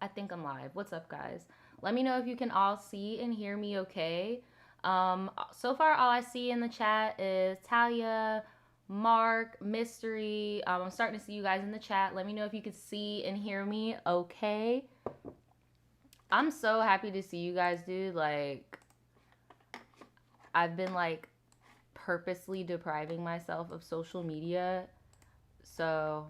I think I'm live. What's up, guys? Let me know if you can all see and hear me okay. So far, all I see in the chat is Talia, Mark, Mystery. I'm starting to see you guys in the chat. Let me know if you can see and hear me okay. I'm so happy to see you guys, dude. Like, I've been, like, purposely depriving myself of social media. So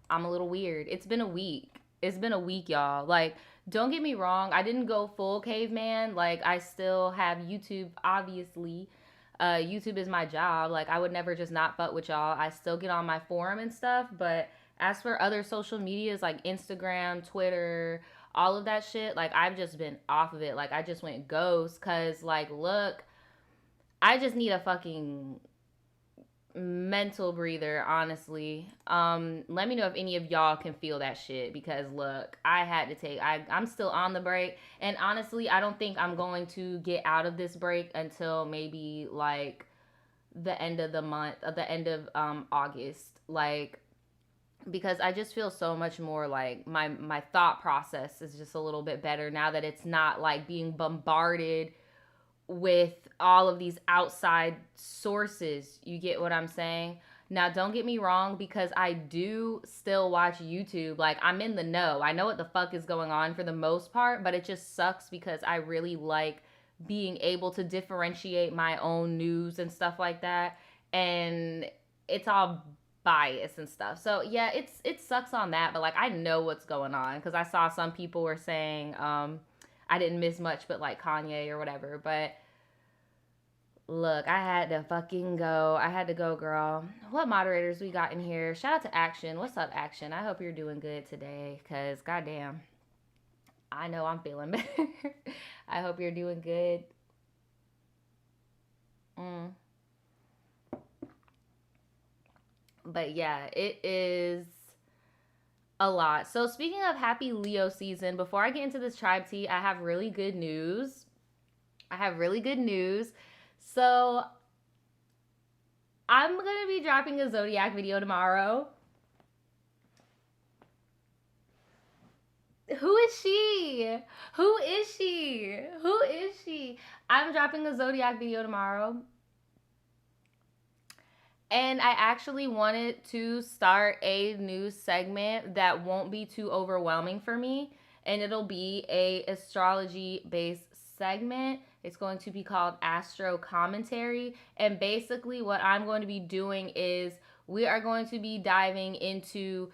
I'm a little weird. It's been a week. It's been a week, y'all. Like, don't get me wrong. I didn't go full caveman. Like, I still have YouTube, obviously. YouTube is my job. Like, I would never just not fuck with y'all. I still get on my forum and stuff. But as for other social medias like Instagram, Twitter, all of that shit, like, I've just been off of it. Like, I just went ghost. Because, like, look, I just need a fucking mental breather, honestly. Let me know if any of y'all can feel that shit, because look, I had to take I'm still on the break, and honestly I don't think I'm going to get out of this break until maybe like the end of the month, at the end of August, like, because I just feel so much more like my thought process is just a little bit better now that it's not like being bombarded with all of these outside sources. You get what I'm saying? Now, don't get me wrong, because I do still watch YouTube. Like, I'm in the know. I know what the fuck is going on for the most part, but it just sucks because I really like being able to differentiate my own news and stuff like that. And it's all bias and stuff. So, yeah, it sucks on that, but like I know what's going on because I saw some people were saying I didn't miss much but like Kanye or whatever. But look, I had to fucking go. I had to go, girl. What moderators we got in here? Shout out to Action. What's up, Action? I hope you're doing good today, because goddamn, I know I'm feeling better. I hope you're doing good. Mm. But yeah, it is a lot. So speaking of happy Leo season, before I get into this tribe tea, I have really good news. I have really good news. So I'm going to be dropping a Zodiac video tomorrow. Who is she? Who is she? Who is she? I'm dropping a Zodiac video tomorrow. And I actually wanted to start a new segment that won't be too overwhelming for me. And it'll be a astrology based segment. It's going to be called Astro Commentary. And basically what I'm going to be doing is we are going to be diving into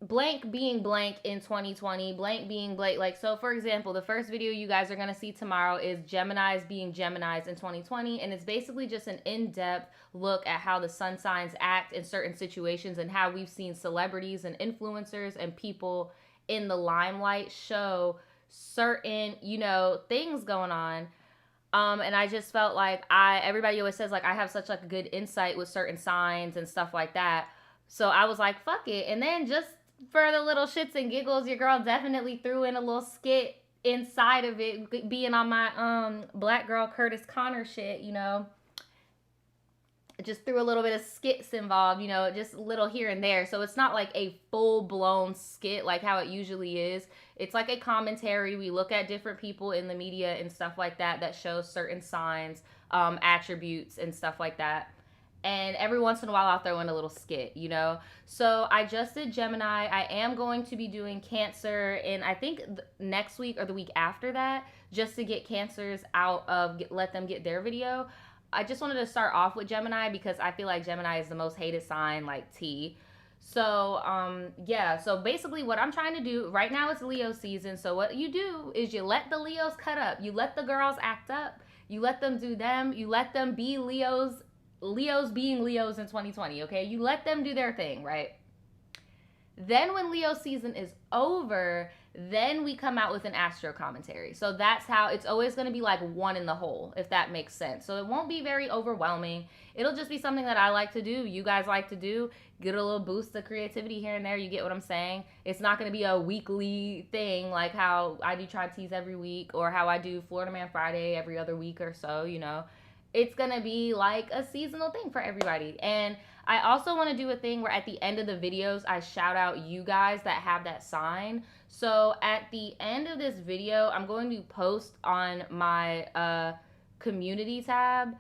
blank being blank in 2020, blank being blank. Like, so for example, the first video you guys are going to see tomorrow is Gemini's being Gemini's in 2020. And it's basically just an in-depth look at how the sun signs act in certain situations and how we've seen celebrities and influencers and people in the limelight show certain, you know, things going on. And I just felt like everybody always says like I have such like a good insight with certain signs and stuff like that. So I was like, fuck it. And then just for the little shits and giggles, your girl definitely threw in a little skit inside of it, being on my Black Girl Curtis Connor shit, you know. Just threw a little bit of skits involved, you know, just a little here and there. So it's not like a full-blown skit like how it usually is. It's like a commentary. We look at different people in the media and stuff like that that shows certain signs, attributes and stuff like that. And every once in a while I'll throw in a little skit, you know. So I just did Gemini. I am going to be doing Cancer in, I think, next week or the week after that, just to get Cancers out of, let them get their video. I just wanted to start off with Gemini because I feel like Gemini is the most hated sign, like T. So, yeah. So basically what I'm trying to do right now, it's Leo season. So what you do is you let the Leos cut up. You let the girls act up. You let them do them. You let them be Leos. Leos being Leos in 2020, okay? You let them do their thing, right? Then when Leo season is over, then we come out with an astro commentary. So that's how it's always going to be like one in the whole, if that makes sense. So it won't be very overwhelming. It'll just be something that I like to do, you guys like to do, get a little boost of creativity here and there. You get what I'm saying? It's not going to be a weekly thing like how I do Tribe Teas every week or how I do Florida Man Friday every other week or so, you know. It's going to be like a seasonal thing for everybody. And I also want to do a thing where at the end of the videos, I shout out you guys that have that sign. So at the end of this video, I'm going to post on my community tab.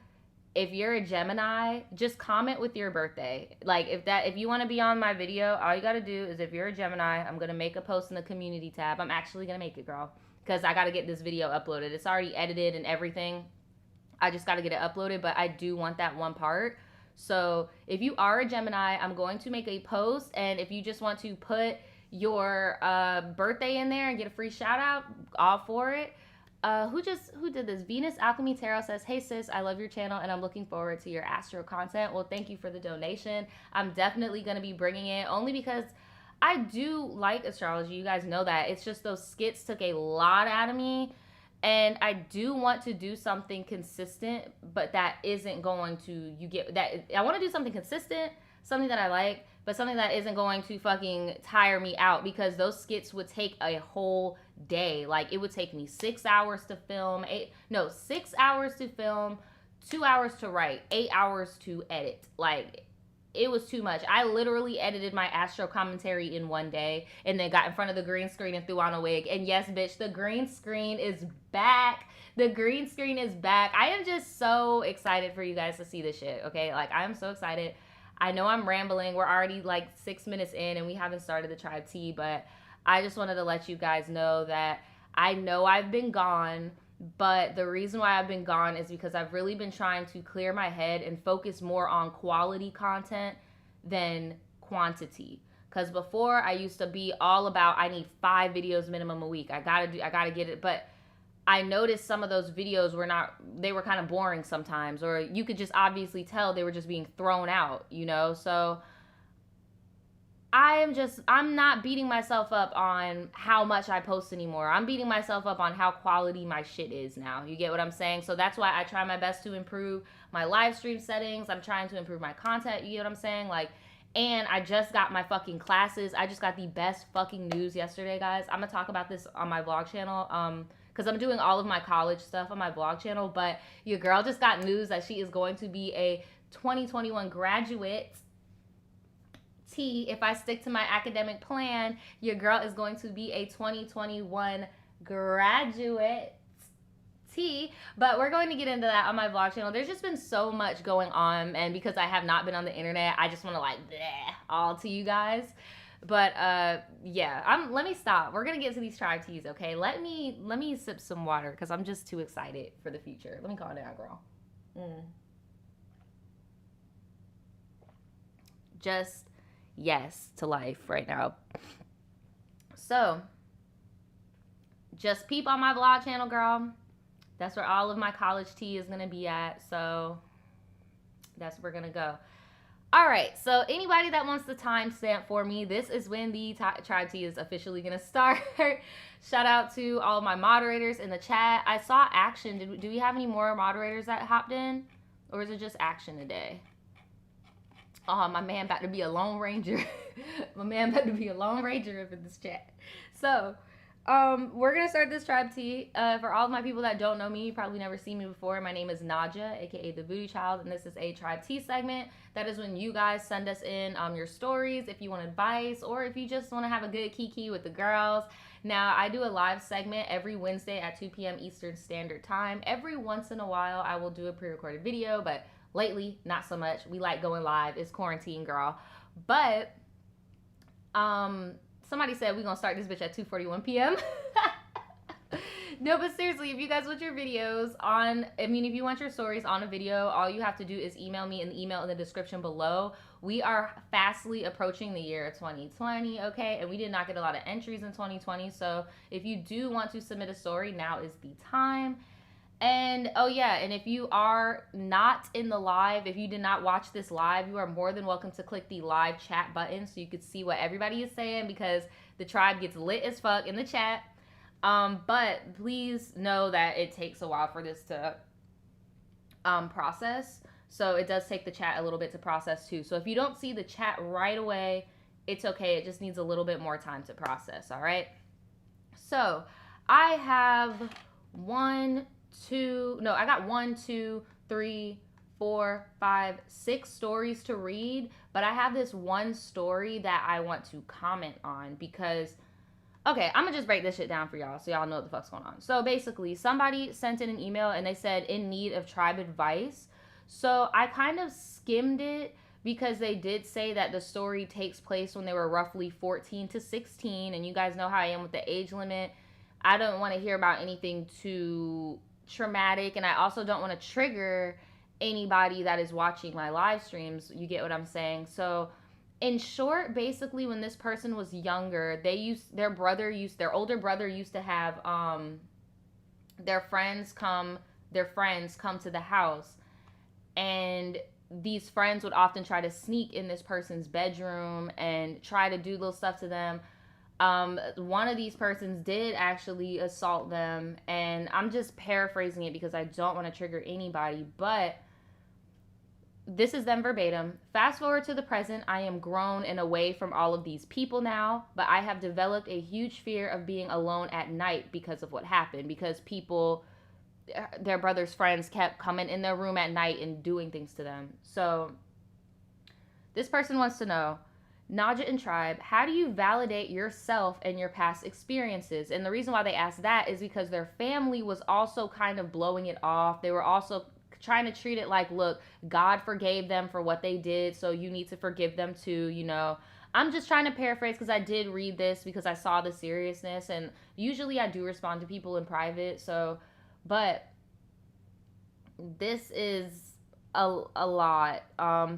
If you're a Gemini, just comment with your birthday. Like if you want to be on my video, all you got to do is if you're a Gemini, I'm going to make a post in the community tab. I'm actually going to make it, girl, because I got to get this video uploaded. It's already edited and everything. I just got to get it uploaded, but I do want that one part. So if you are a Gemini, I'm going to make a post, and if you just want to put your birthday in there and get a free shout out, all for it. Who did this? Venus Alchemy Tarot says, hey sis, I love your channel and I'm looking forward to your astro content. Well, thank you for the donation. I'm definitely going to be bringing it, only because I do like astrology. You guys know that. It's just those skits took a lot out of me, and I do want to do something consistent, but that isn't going to, I want to do something consistent, something that I like, but something that isn't going to fucking tire me out, because those skits would take a whole day. Like, it would take me 6 hours to film, 6 hours to film, 2 hours to write, 8 hours to edit. Like, it was too much. I literally edited my astro commentary in one day and then got in front of the green screen and threw on a wig. And yes, bitch, the green screen is back. The green screen is back. I am just so excited for you guys to see this shit, okay? Like, I am so excited. I know I'm rambling. We're already like 6 minutes in and we haven't started the tribe tea, but I just wanted to let you guys know that I know I've been gone, but the reason why I've been gone is because I've really been trying to clear my head and focus more on quality content than quantity. Because before, I used to be all about, I need 5 videos minimum a week. I gotta get it. But I noticed some of those videos they were kind of boring sometimes, or you could just obviously tell they were just being thrown out, you know? So I'm not beating myself up on how much I post anymore. I'm beating myself up on how quality my shit is now. You get what I'm saying? So that's why I try my best to improve my live stream settings. I'm trying to improve my content. You get what I'm saying? Like, and I just got my fucking classes. I just got the best fucking news yesterday, guys. I'm gonna talk about this on my vlog channel. Because I'm doing all of my college stuff on my vlog channel. But your girl just got news that she is going to be a 2021 graduate. If I stick to my academic plan, your girl is going to be a 2021 graduate. But we're going to get into that on my vlog channel. There's just been so much going on, and because I have not been on the internet, I just want to like bleh all to you guys. But yeah, let me stop. We're gonna get to these tribe teas, okay? Let me sip some water because I'm just too excited for the future. Let me calm down, girl. Just yes to life right now. So just peep on my vlog channel, girl. That's where all of my college tea is gonna be at. So that's where we're gonna go. All right, so anybody that wants the timestamp for me, this is when the tribe tea is officially gonna start. Shout out to all my moderators in the chat. I saw Action. Do we have any more moderators that hopped in, or is it just Action today? Oh, my man about to be a Lone Ranger. My man about to be a Lone Ranger up in this chat. So, we're going to start this tribe tea. For all of my people that don't know me, you probably never seen me before. My name is Naja, aka the Voodoo Child, and this is a tribe tea segment. That is when you guys send us in your stories if you want advice, or if you just want to have a good kiki with the girls. Now, I do a live segment every Wednesday at 2 p.m. Eastern Standard Time. Every once in a while, I will do a pre-recorded video, but lately, not so much. We like going live. It's quarantine, girl. But somebody said we're going to start this bitch at 2:41 p.m. No, but seriously, if you guys want your videos if you want your stories on a video, all you have to do is email me in the email in the description below. We are fastly approaching the year 2020, okay? And we did not get a lot of entries in 2020. So if you do want to submit a story, now is the time. And oh yeah, and if you are not in the live, if you did not watch this live, you are more than welcome to click the live chat button so you could see what everybody is saying, because the tribe gets lit as fuck in the chat. But please know that it takes a while for this to process. So it does take the chat a little bit to process too. So if you don't see the chat right away, it's okay. It just needs a little bit more time to process, all right? So I have I got 1, 2, 3, 4, 5, 6 stories to read, but I have this one story that I want to comment on because, okay, I'm gonna just break this shit down for y'all so y'all know what the fuck's going on. So basically, somebody sent in an email and they said, in need of tribe advice. So I kind of skimmed it because they did say that the story takes place when they were roughly 14 to 16. And you guys know how I am with the age limit. I don't want to hear about anything too traumatic. And I also don't want to trigger anybody that is watching my live streams. You get what I'm saying? So in short, basically, when this person was younger, their older brother used to have their friends come to the house, and these friends would often try to sneak in this person's bedroom and try to do little stuff to them. One of these persons did actually assault them, and I'm just paraphrasing it because I don't want to trigger anybody, but this is them verbatim. Fast forward to the present, I am grown and away from all of these people now, but I have developed a huge fear of being alone at night because of what happened, because people, their brother's friends, kept coming in their room at night and doing things to them. So this person wants to know, Naja and Tribe, how do you validate yourself and your past experiences? And the reason why they asked that is because their family was also kind of blowing it off. They were also trying to treat it like, look, God forgave them for what they did, so you need to forgive them too, you know. I'm just trying to paraphrase because I did read this because I saw the seriousness, and usually I do respond to people in private, so, but this is a lot.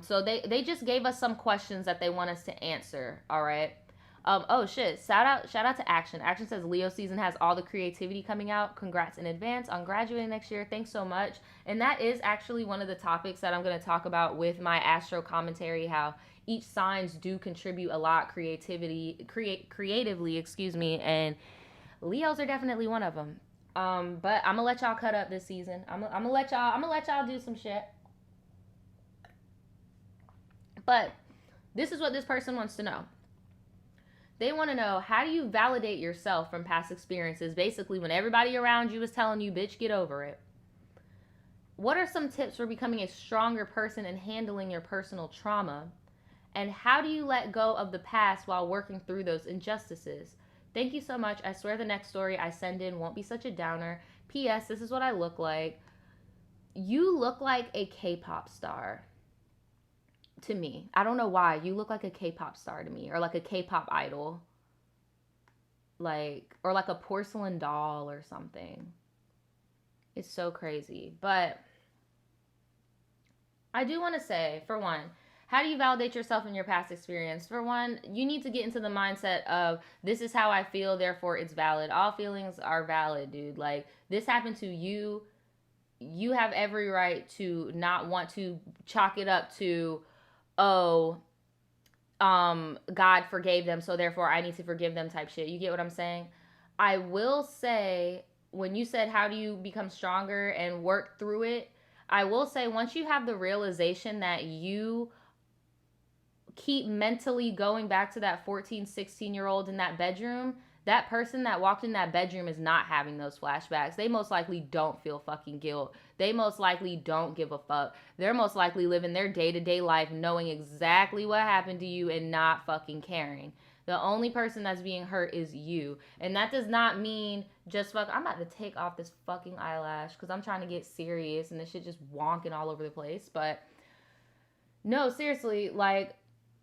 So they just gave us some questions that they want us to answer, all right? Oh shit, shout out to Action. Action says Leo season has all the creativity coming out. Congrats in advance on graduating next year. Thanks so much. And that is actually one of the topics that I'm going to talk about with my astro commentary, how each signs do contribute a lot creatively, and Leos are definitely one of them. But I'm gonna let y'all cut up this season. I'm gonna let y'all do some shit. But this is what this person wants to know. They want to know, how do you validate yourself from past experiences? Basically, when everybody around you is telling you, bitch, get over it. What are some tips for becoming a stronger person and handling your personal trauma? And how do you let go of the past while working through those injustices? Thank you so much. I swear the next story I send in won't be such a downer. P.S. This is what I look like. You look like a K-pop star to me. I don't know why. You look like a K-pop star to me, or like a K-pop idol. Like, or like a porcelain doll or something. It's so crazy. But I do want to say, for one, how do you validate yourself in your past experience? For one, you need to get into the mindset of, this is how I feel, therefore it's valid. All feelings are valid, dude. Like, this happened to you. You have every right to not want to chalk it up to, oh, God forgave them, so therefore I need to forgive them type shit. You get what I'm saying? I will say, when you said, how do you become stronger and work through it? I will say, once you have the realization that you keep mentally going back to that 14, 16-year-old in that bedroom, that person that walked in that bedroom is not having those flashbacks. They most likely don't feel fucking guilt. They most likely don't give a fuck. They're most likely living their day-to-day life knowing exactly what happened to you and not fucking caring. The only person that's being hurt is you. And that does not mean just fuck. I'm about to take off this fucking eyelash because I'm trying to get serious and this shit just wonking all over the place. But no, seriously, like,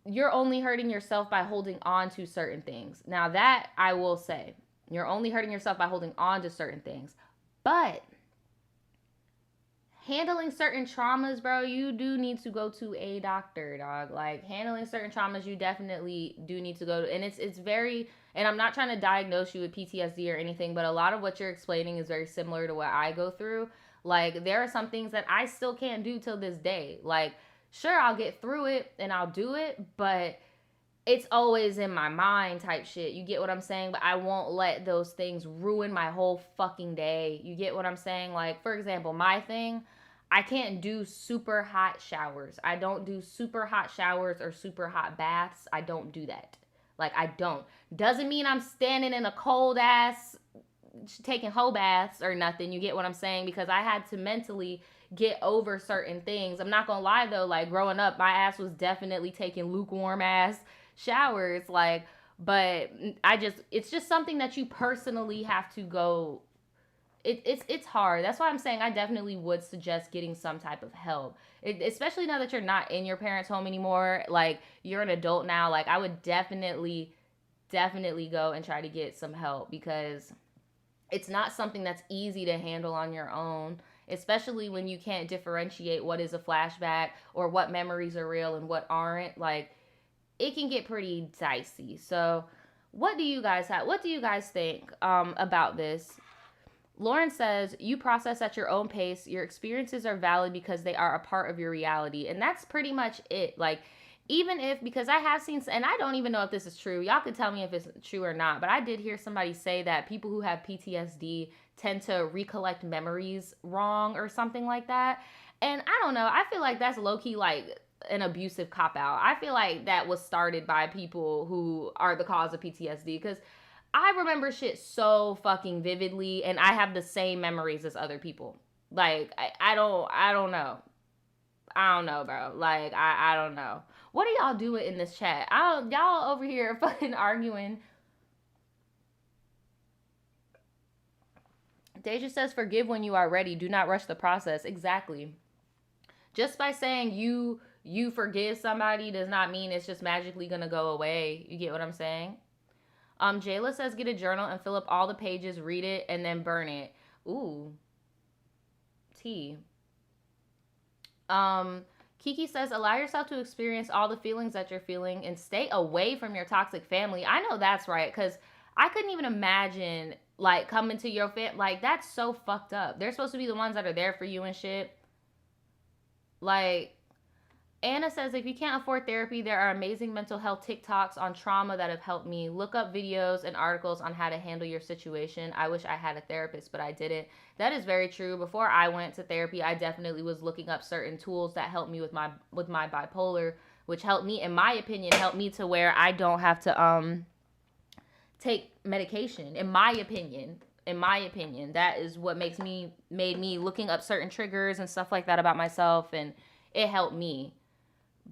you're only hurting yourself by holding on to certain things. Now that I will say, you're only hurting yourself by holding on to certain things. But handling certain traumas, bro, you do need to go to a doctor, dog. Like, handling certain traumas, you definitely do need to go to. And it's very, and I'm not trying to diagnose you with PTSD or anything, but a lot of what you're explaining is very similar to what I go through. Like, there are some things that I still can't do till this day. Like, sure, I'll get through it and I'll do it, but it's always in my mind type shit. You get what I'm saying? But I won't let those things ruin my whole fucking day. You get what I'm saying? Like, for example, my thing, I can't do super hot showers. I don't do super hot showers or super hot baths. I don't do that. Like, I don't. Doesn't mean I'm standing in a cold ass taking hoe baths or nothing. You get what I'm saying? Because I had to mentally get over certain things. I'm not gonna lie though, like growing up, my ass was definitely taking lukewarm ass showers, like, but it's just something that you personally have to go. It's hard. That's why I'm saying I definitely would suggest getting some type of help, especially now that you're not in your parents' home anymore. Like, you're an adult now. Like, I would definitely go and try to get some help, because it's not something that's easy to handle on your own, especially when you can't differentiate what is a flashback or what memories are real and what aren't. Like, it can get pretty dicey. So what do you guys have? What do you guys think about this? Lauren says, you process at your own pace. Your experiences are valid because they are a part of your reality. And that's pretty much it. Like, even if, because I have seen, and I don't even know if this is true. Y'all could tell me if it's true or not. But I did hear somebody say that people who have PTSD tend to recollect memories wrong or something like that. And I don't know. I feel like that's low key like an abusive cop out. I feel like that was started by people who are the cause of PTSD, because I remember shit so fucking vividly, and I have the same memories as other people. Like, I don't know. I don't know, bro. Like, I don't know. What are y'all doing in this chat? Y'all over here fucking arguing. Deja says, forgive when you are ready. Do not rush the process. Exactly. Just by saying you forgive somebody does not mean it's just magically gonna go away. You get what I'm saying? Jayla says, get a journal and fill up all the pages, read it, and then burn it. Ooh. Tea. Kiki says, allow yourself to experience all the feelings that you're feeling and stay away from your toxic family. I know that's right, because I couldn't even imagine, like, coming to your family. Like, that's so fucked up. They're supposed to be the ones that are there for you and shit. Like, Anna says, if you can't afford therapy, there are amazing mental health TikToks on trauma that have helped me. Look up videos and articles on how to handle your situation. I wish I had a therapist, but I didn't. That is very true. Before I went to therapy, I definitely was looking up certain tools that helped me with my bipolar, which helped me, in my opinion, helped me to where I don't have to take medication. In my opinion, that is what made me looking up certain triggers and stuff like that about myself, and it helped me.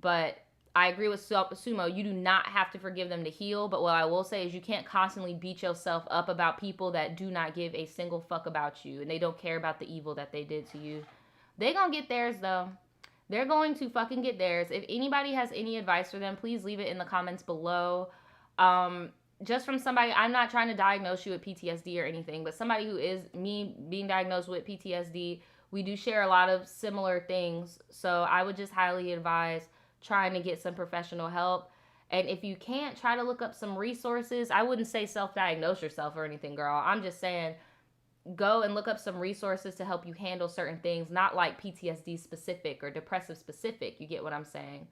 But I agree with Sumo. You do not have to forgive them to heal. But what I will say is you can't constantly beat yourself up about people that do not give a single fuck about you. And they don't care about the evil that they did to you. They gonna get theirs, though. They're going to fucking get theirs. If anybody has any advice for them, please leave it in the comments below. Just from somebody, I'm not trying to diagnose you with PTSD or anything, but somebody who is me being diagnosed with PTSD, we do share a lot of similar things. So I would just highly advise trying to get some professional help. And if you can't, try to look up some resources. I wouldn't say self-diagnose yourself or anything, girl. I'm just saying go and look up some resources to help you handle certain things, not like PTSD specific or depressive specific. You get what I'm saying?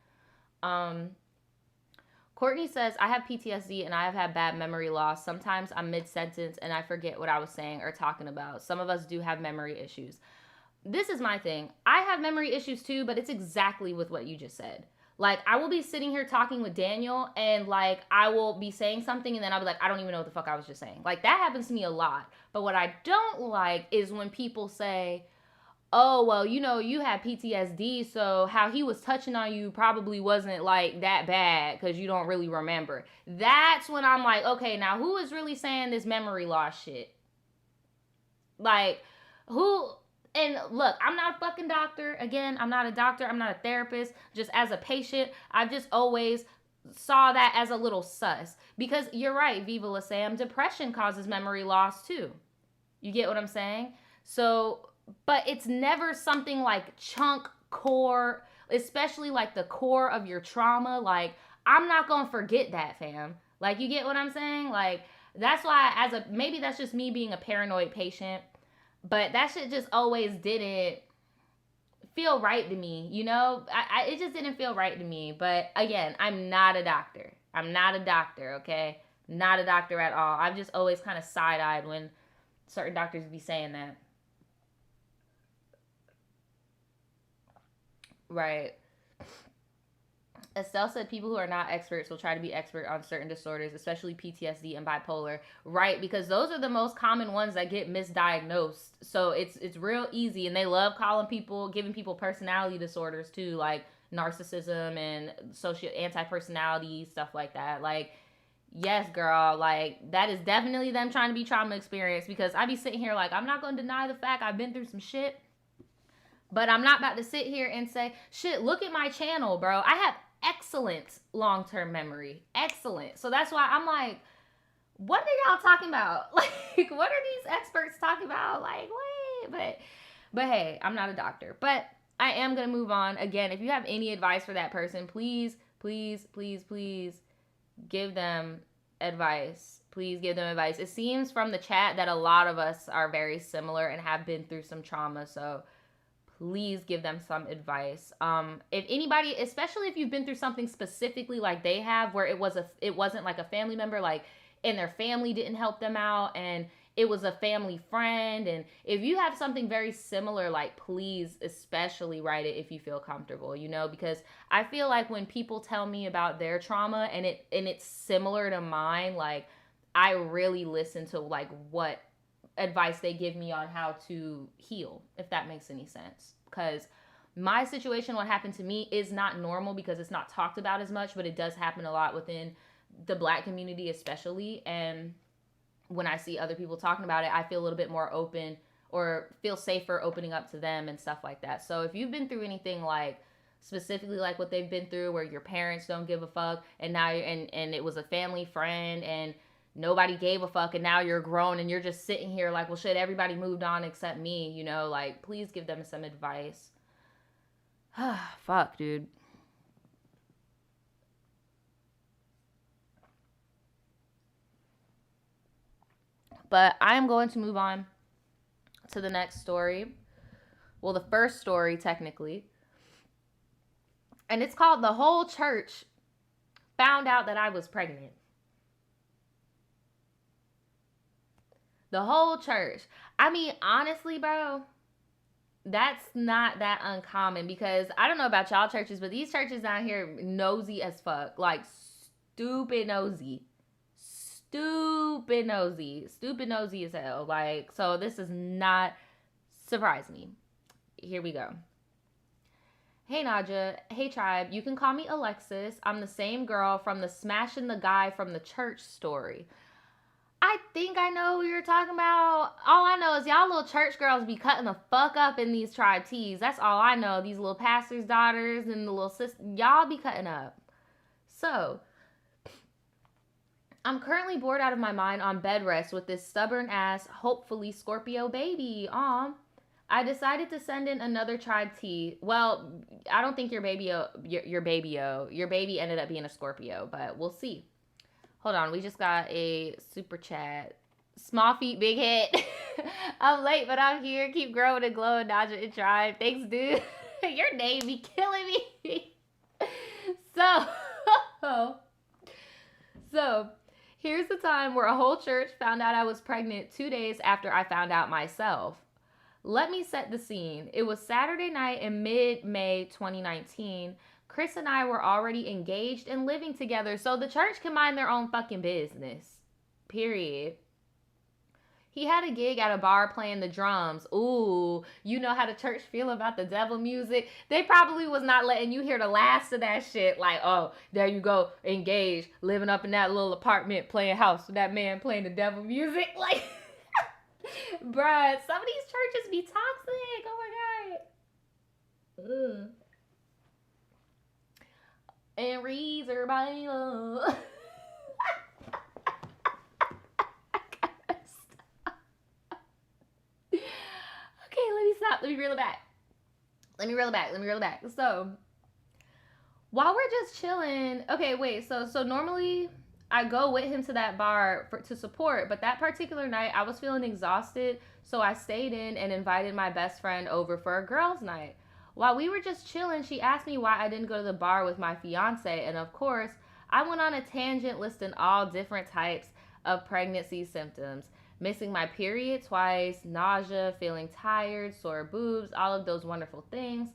Courtney says, I have PTSD and I have had bad memory loss. Sometimes I'm mid-sentence and I forget what I was saying or talking about. Some of us do have memory issues. This is my thing. I have memory issues too, but it's exactly with what you just said. Like, I will be sitting here talking with Daniel, and, like, I will be saying something, and then I'll be like, I don't even know what the fuck I was just saying. Like, that happens to me a lot. But what I don't like is when people say, oh, well, you know, you have PTSD, so how he was touching on you probably wasn't, like, that bad because you don't really remember. That's when I'm like, okay, now who is really saying this memory loss shit? Like, who... And look, I'm not a fucking doctor. Again, I'm not a doctor. I'm not a therapist. Just as a patient, I've just always saw that as a little sus. Because you're right, Viva La Sam, depression causes memory loss too. You get what I'm saying? So, but it's never something like chunk core, especially like the core of your trauma. Like, I'm not going to forget that, fam. Like, you get what I'm saying? Like, that's why maybe that's just me being a paranoid patient. But that shit just always didn't feel right to me, you know? It just didn't feel right to me. But again, I'm not a doctor. I'm not a doctor, okay? Not a doctor at all. I've just always kind of side-eyed when certain doctors be saying that. Right. Estelle said people who are not experts will try to be expert on certain disorders, especially PTSD and bipolar, right? Because those are the most common ones that get misdiagnosed. So it's real easy, and they love calling people, giving people personality disorders too, like narcissism and social anti-personality stuff like that. Like, yes, girl, like that is definitely them trying to be trauma experienced. Because I be sitting here like, I'm not gonna deny the fact I've been through some shit, but I'm not about to sit here and say, shit, look at my channel, bro. I have excellent long-term memory. Excellent. So that's why I'm like, what are y'all talking about? Like, what are these experts talking about? Like, wait, but hey, I'm not a doctor. But I am gonna move on. Again, if you have any advice for that person, please, please, please, please give them advice. Please give them advice. It seems from the chat that a lot of us are very similar and have been through some trauma. So please give them some advice. If anybody, especially if you've been through something specifically like they have, where it wasn't like a family member, like, and their family didn't help them out, and it was a family friend, and if you have something very similar, like, please especially write it if you feel comfortable, because I feel like when people tell me about their trauma and it's similar to mine, like, I really listen to like what advice they give me on how to heal, if that makes any sense. Because my situation, what happened to me, is not normal because it's not talked about as much, but it does happen a lot within the Black community especially. And when I see other people talking about it, I feel a little bit more open, or feel safer opening up to them and stuff like that. So if you've been through anything like specifically like what they've been through, where your parents don't give a fuck, and now and it was a family friend and nobody gave a fuck, and now you're grown and you're just sitting here like, well, shit, everybody moved on except me, like, please give them some advice. Fuck, dude. But I'm going to move on to the next story. Well, the first story, technically. And it's called "The Whole Church Found Out That I Was Pregnant." The whole church. I mean, honestly, bro, that's not that uncommon, because I don't know about y'all churches, but these churches down here nosy as fuck. Like, stupid nosy. Stupid nosy. Stupid nosy as hell. Like, so this does not surprise me. Here we go. Hey, Naja. Hey, Tribe. You can call me Alexis. I'm the same girl from the smashing the guy from the church story. I think I know who you're talking about. All I know is y'all little church girls be cutting the fuck up in these tribe teas. That's all I know. These little pastors' daughters and the little sisters, y'all be cutting up. So, I'm currently bored out of my mind on bed rest with this stubborn ass, hopefully Scorpio baby. I decided to send in another tribe tea. Well, I don't think your baby ended up being a Scorpio, but we'll see. Hold on, we just got a super chat. Small feet, big head. I'm late, but I'm here. Keep growing and glowing, Naja and Tribe. Thanks, dude. Your name be killing me. So, here's the time where a whole church found out I was pregnant 2 days after I found out myself. Let me set the scene. It was Saturday night in mid-May 2019. Chris and I were already engaged and living together, so the church can mind their own fucking business. Period. He had a gig at a bar playing the drums. Ooh, you know how the church feel about the devil music? They probably was not letting you hear the last of that shit. Like, oh, there you go, engaged, living up in that little apartment, playing house with that man playing the devil music. Like, bruh, some of these churches be toxic. Oh my God. Ugh. And Reezer Bible. Okay, let me stop. Let me reel it back. So, while we're just chilling, okay, wait. So normally I go with him to that bar to support, but that particular night I was feeling exhausted, so I stayed in and invited my best friend over for a girls' night. While we were just chilling, she asked me why I didn't go to the bar with my fiance, and of course, I went on a tangent listing all different types of pregnancy symptoms. Missing my period twice, nausea, feeling tired, sore boobs, all of those wonderful things.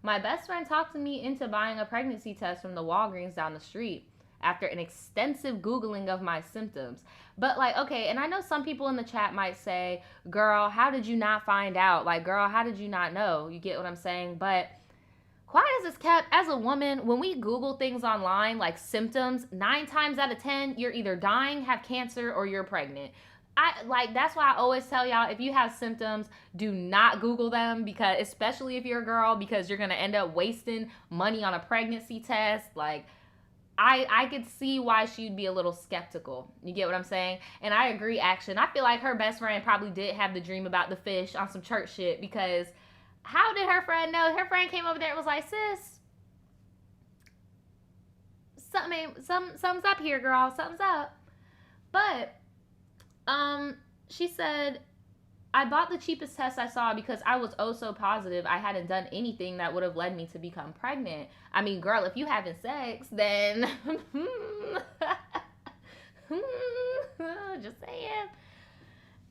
My best friend talked me into buying a pregnancy test from the Walgreens down the street after an extensive Googling of my symptoms. But, like, okay, and I know some people in the chat might say, girl, how did you not find out? Like, girl, how did you not know? You get what I'm saying? But quiet as it's kept, as a woman, when we Google things online, like symptoms, 9 times out of 10, you're either dying, have cancer, or you're pregnant. That's why I always tell y'all, if you have symptoms, do not Google them, because especially if you're a girl, because you're gonna end up wasting money on a pregnancy test. Like, I could see why she'd be a little skeptical. You get what I'm saying? And I agree, Action. I feel like her best friend probably did have the dream about the fish on some church shit, because how did her friend know? Her friend came over there and was like, sis, something's up here, girl. Something's up. But she said, I bought the cheapest test I saw because I was oh so positive I hadn't done anything that would have led me to become pregnant. I mean, girl, if you having sex, then just saying.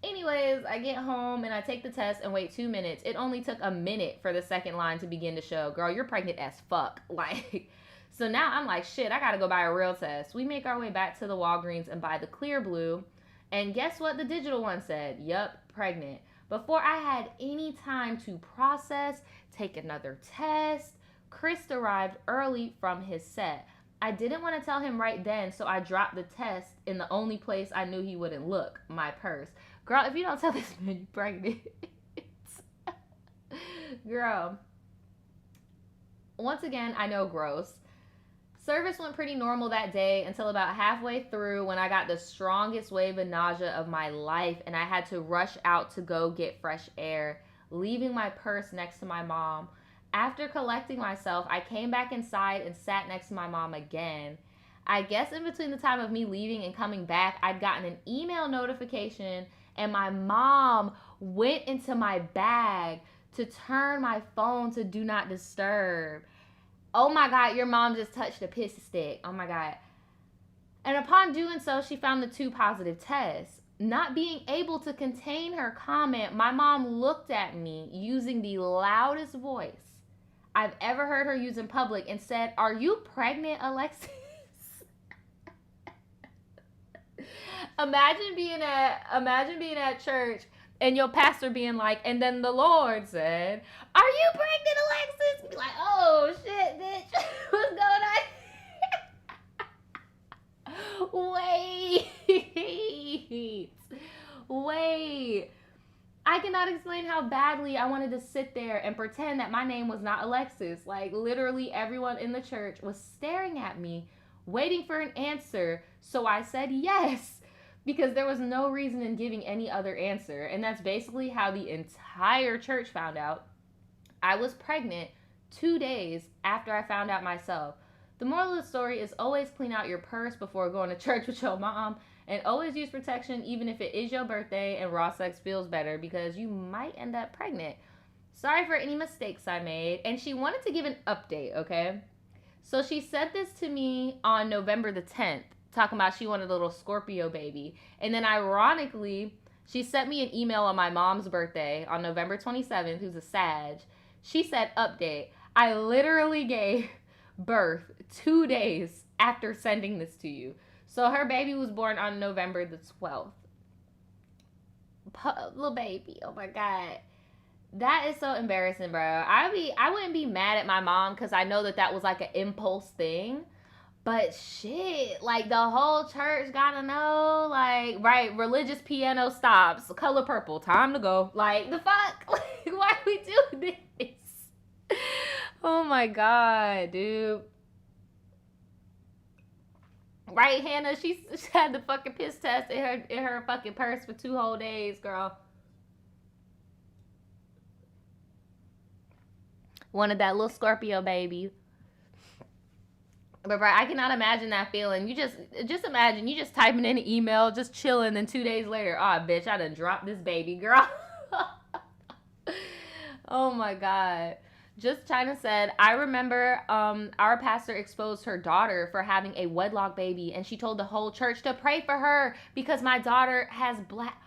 Anyways, I get home and I take the test and wait 2 minutes. It only took a minute for the second line to begin to show, girl, you're pregnant as fuck. Like, so now I'm like, shit, I gotta go buy a real test. We make our way back to the Walgreens and buy the clear blue. And guess what the digital one said? Yup, pregnant. Before I had any time to process, take another test, Chris arrived early from his set. I didn't want to tell him right then, so I dropped the test in the only place I knew he wouldn't look, my purse. Girl, if you don't tell this man you're pregnant. Girl. Once again, I know, gross. Service went pretty normal that day until about halfway through, when I got the strongest wave of nausea of my life and I had to rush out to go get fresh air, leaving my purse next to my mom. After collecting myself, I came back inside and sat next to my mom again. I guess in between the time of me leaving and coming back, I'd gotten an email notification and my mom went into my bag to turn my phone to do not disturb. Oh my God, your mom just touched a piss stick. Oh my God. And upon doing so, she found the 2 positive tests. Not being able to contain her comment, my mom looked at me using the loudest voice I've ever heard her use in public and said, "Are you pregnant, Alexis?" Imagine being at church and your pastor being like, and then the Lord said, "Are you pregnant, Alexis?" Be like, oh shit, bitch. What's going on? Wait. I cannot explain how badly I wanted to sit there and pretend that my name was not Alexis. Like, literally everyone in the church was staring at me, waiting for an answer. So I said yes, because there was no reason in giving any other answer. And that's basically how the entire church found out I was pregnant 2 days after I found out myself. The moral of the story is always clean out your purse before going to church with your mom, and always use protection even if it is your birthday and raw sex feels better, because you might end up pregnant. Sorry for any mistakes I made. And she wanted to give an update, okay? So she said this to me on November the 10th, talking about she wanted a little Scorpio baby. And then ironically, she sent me an email on my mom's birthday on November 27th, who's a Sag. She said, update. I literally gave birth 2 days after sending this to you. So her baby was born on November the 12th. Little baby. Oh my God. That is so embarrassing, bro. I wouldn't be mad at my mom because I know that was like an impulse thing. But shit, like the whole church gotta know, like, right, religious piano stops, color purple, time to go. Like, the fuck? Like, why we do this? Oh my God, dude. Right, Hannah? She had the fucking piss test in her fucking purse for 2 whole days, girl. Wanted that little Scorpio baby. But right, I cannot imagine that feeling. You just imagine you just typing in an email, just chilling, and 2 days later, oh bitch, I done dropped this baby, girl. Oh my God. Just China said, I remember our pastor exposed her daughter for having a wedlock baby, and she told the whole church to pray for her because my daughter has black.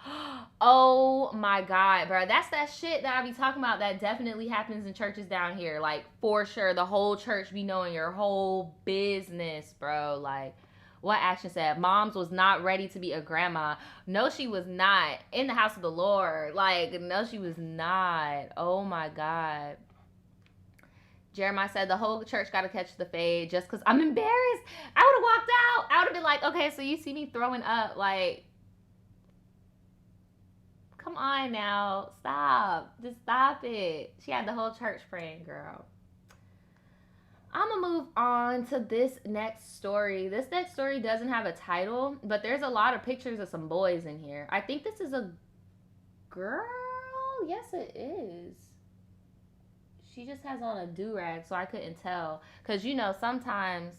Oh my God, bro. That's that shit that I be talking about that definitely happens in churches down here. Like, for sure. The whole church be knowing your whole business, bro. Like, what Action said, Moms was not ready to be a grandma. No, she was not. In the house of the Lord. Like, no, she was not. Oh my God. Jeremiah said the whole church got to catch the fade just because I'm embarrassed. I would have walked out. I would have been like, okay, so you see me throwing up. Like, come on now. Stop. Just stop it. She had the whole church praying, girl. I'm going to move on to this next story. This next story doesn't have a title, but there's a lot of pictures of some boys in here. I think this is a girl. Yes, it is. She just has on a do-rag, so I couldn't tell. Because, you know, sometimes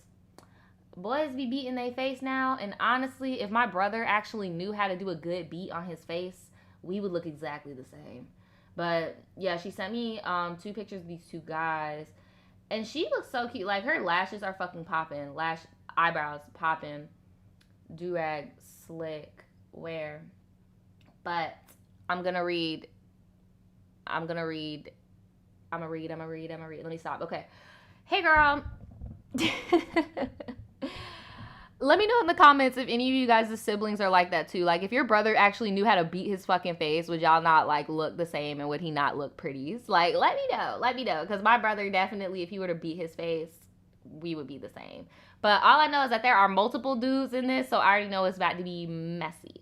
boys be beating their face now. And honestly, if my brother actually knew how to do a good beat on his face, we would look exactly the same. But, yeah, she sent me 2 pictures of these 2 guys. And she looks so cute. Like, her lashes are fucking popping. Eyebrows popping. Do-rag slick wear. But I'm going to read. Let me stop. Okay. Hey, girl. Let me know in the comments if any of you guys' siblings are like that too. Like, if your brother actually knew how to beat his fucking face, would y'all not, like, look the same, and would he not look pretty? Like, let me know. Let me know. Because my brother definitely, if he were to beat his face, we would be the same. But all I know is that there are multiple dudes in this, so I already know it's about to be messy.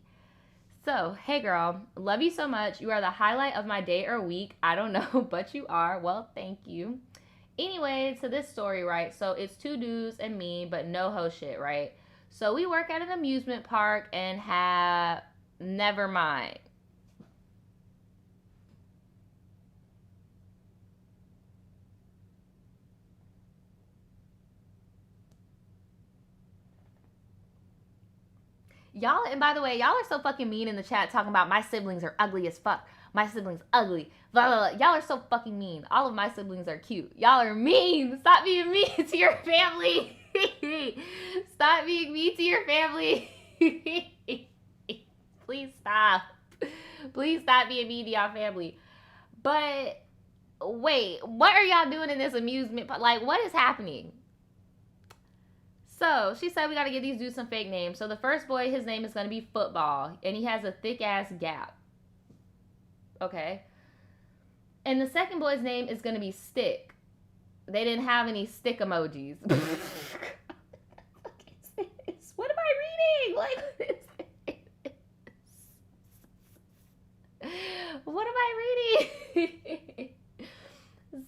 So, hey girl, love you so much. You are the highlight of my day or week. I don't know, but you are. Well, thank you. Anyway, to this story, right? So it's 2 dudes and me, but no ho shit, right? So we work at an amusement park and have, never mind. Y'all, and by the way, y'all are so fucking mean in the chat talking about my siblings are ugly as fuck. My siblings ugly. Blah, blah, blah. Y'all are so fucking mean. All of my siblings are cute. Y'all are mean. Stop being mean to your family. Stop being mean to your family. Please stop. Please stop being mean to y'all family. But wait, what are y'all doing in this amusement park? Like, what is happening? So she said we got to give these dudes some fake names. So the first boy, his name is going to be Football, and he has a thick ass gap. Okay. And the second boy's name is going to be Stick. They didn't have any stick emojis. What am I reading? Like, what am I reading?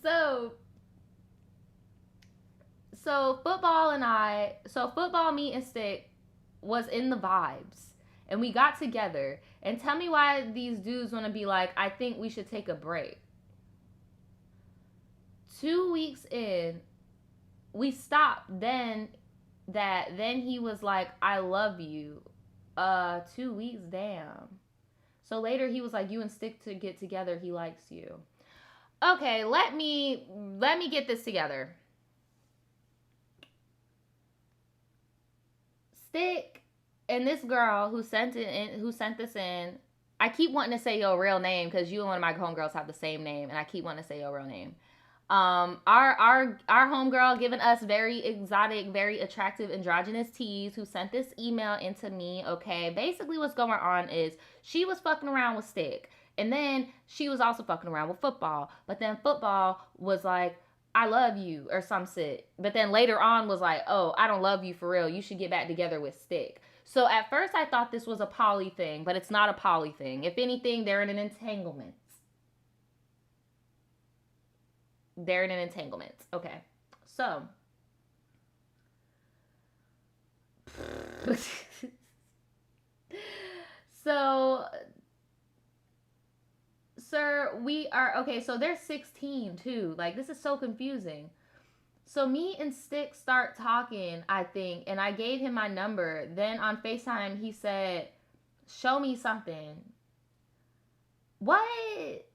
So Football, me, and Stick was in the vibes. And we got together. And tell me why these dudes want to be like, I think we should take a break. 2 weeks in, we stopped. Then he was like, I love you. 2 weeks, damn. So later he was like, you and Stick to get together, he likes you. Okay, let me get this together. Stick and this girl who sent this in, I keep wanting to say your real name because you and one of my homegirls have the same name, and I keep wanting to say your real name. Our homegirl giving us very exotic, very attractive androgynous teas who sent this email into me. Okay, basically what's going on is she was fucking around with Stick, and then she was also fucking around with Football, but then Football was like, I love you or some shit, but then later on was like, oh, I don't love you for real, you should get back together with Stick. So at first I thought this was a poly thing, but it's not a poly thing. If anything, they're in an entanglement. Okay. So sir, we are okay, so they're 16 too. Like, this is so confusing. So me and Stick start talking, I think, and I gave him my number. Then on FaceTime he said, show me something. What?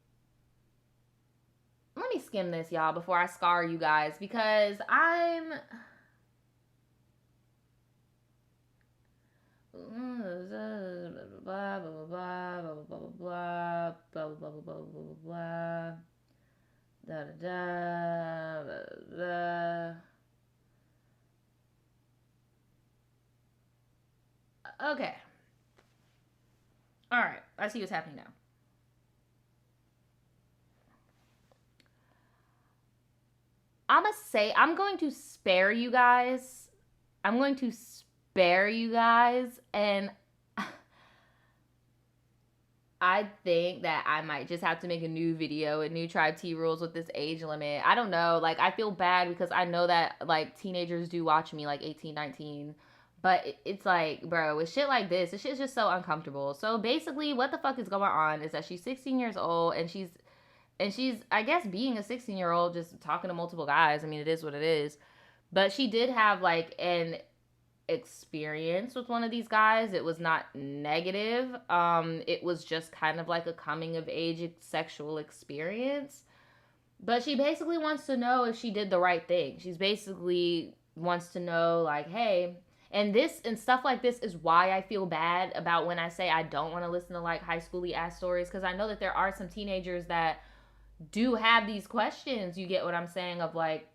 let me skim this, y'all, before I scar you guys, because I'm blah blah blah blah blah blah blah blah blah blah blah blah blah da da da. Okay. All right. I see what's happening now. I'm going to spare you guys. I'm going to spare you guys, and I think that I might just have to make a new video, a new Tribe T rules with this age limit. I don't know. Like, I feel bad because I know that, like, teenagers do watch me, like, 18, 19. But it's like, bro, with shit like this shit's just so uncomfortable. So basically, what the fuck is going on is that she's 16 years old, and she's I guess being a 16-year-old just talking to multiple guys. I mean, it is what it is. But she did have like an experience with one of these guys. It was not negative. It was just kind of like a coming of age sexual experience. But she basically wants to know if she did the right thing. She's basically wants to know, like, hey, and this and stuff like this is why I feel bad about when I say I don't want to listen to like high schooly ass stories, because I know that there are some teenagers that do have these questions. You get what I'm saying? Of like,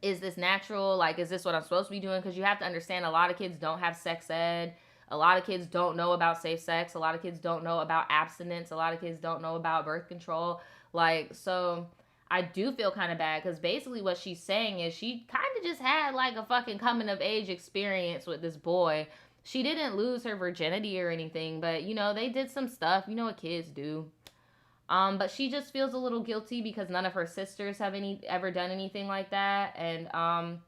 is this natural? Like, is this what I'm supposed to be doing? Because you have to understand, a lot of kids don't have sex ed. A lot of kids don't know about safe sex. A lot of kids don't know about abstinence. A lot of kids don't know about birth control. Like, so I do feel kind of bad, because basically what she's saying is she kind of just had like a fucking coming of age experience with this boy. She didn't lose her virginity or anything, but you know, they did some stuff. You know what kids do. But she just feels a little guilty because none of her sisters have ever done anything like that. And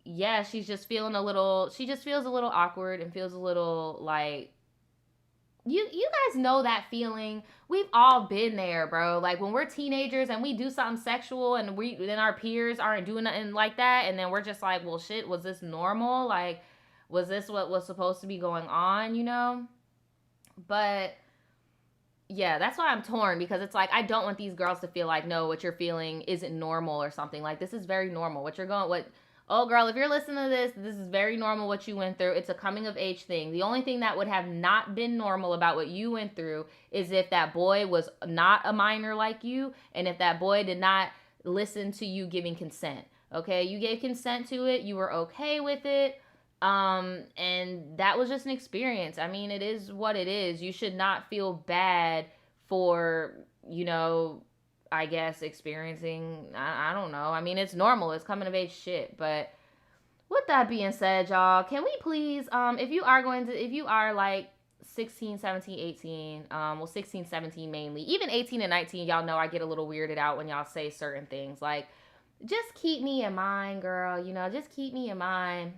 yeah, she just feels a little awkward and feels a little like, you guys know that feeling. We've all been there, bro. Like when we're teenagers and we do something sexual and then our peers aren't doing nothing like that, and then we're just like, well, shit, was this normal? Like, was this what was supposed to be going on, you know? But yeah, that's why I'm torn, because it's like, I don't want these girls to feel like, no, what you're feeling isn't normal or something. Like, this is very normal. Oh girl, if you're listening to this is very normal what you went through. It's a coming of age thing. The only thing that would have not been normal about what you went through is if that boy was not a minor like you, and if that boy did not listen to you giving consent. Okay, you gave consent to it, you were okay with it. And that was just an experience. I mean, it is what it is. You should not feel bad for, you know, I guess experiencing, I don't know. I mean, it's normal. It's coming of age shit. But with that being said, y'all, can we please, if you are like 16, 17, 18, well, 16, 17 mainly, even 18 and 19, y'all know I get a little weirded out when y'all say certain things. Like, just keep me in mind, girl. You know, just keep me in mind.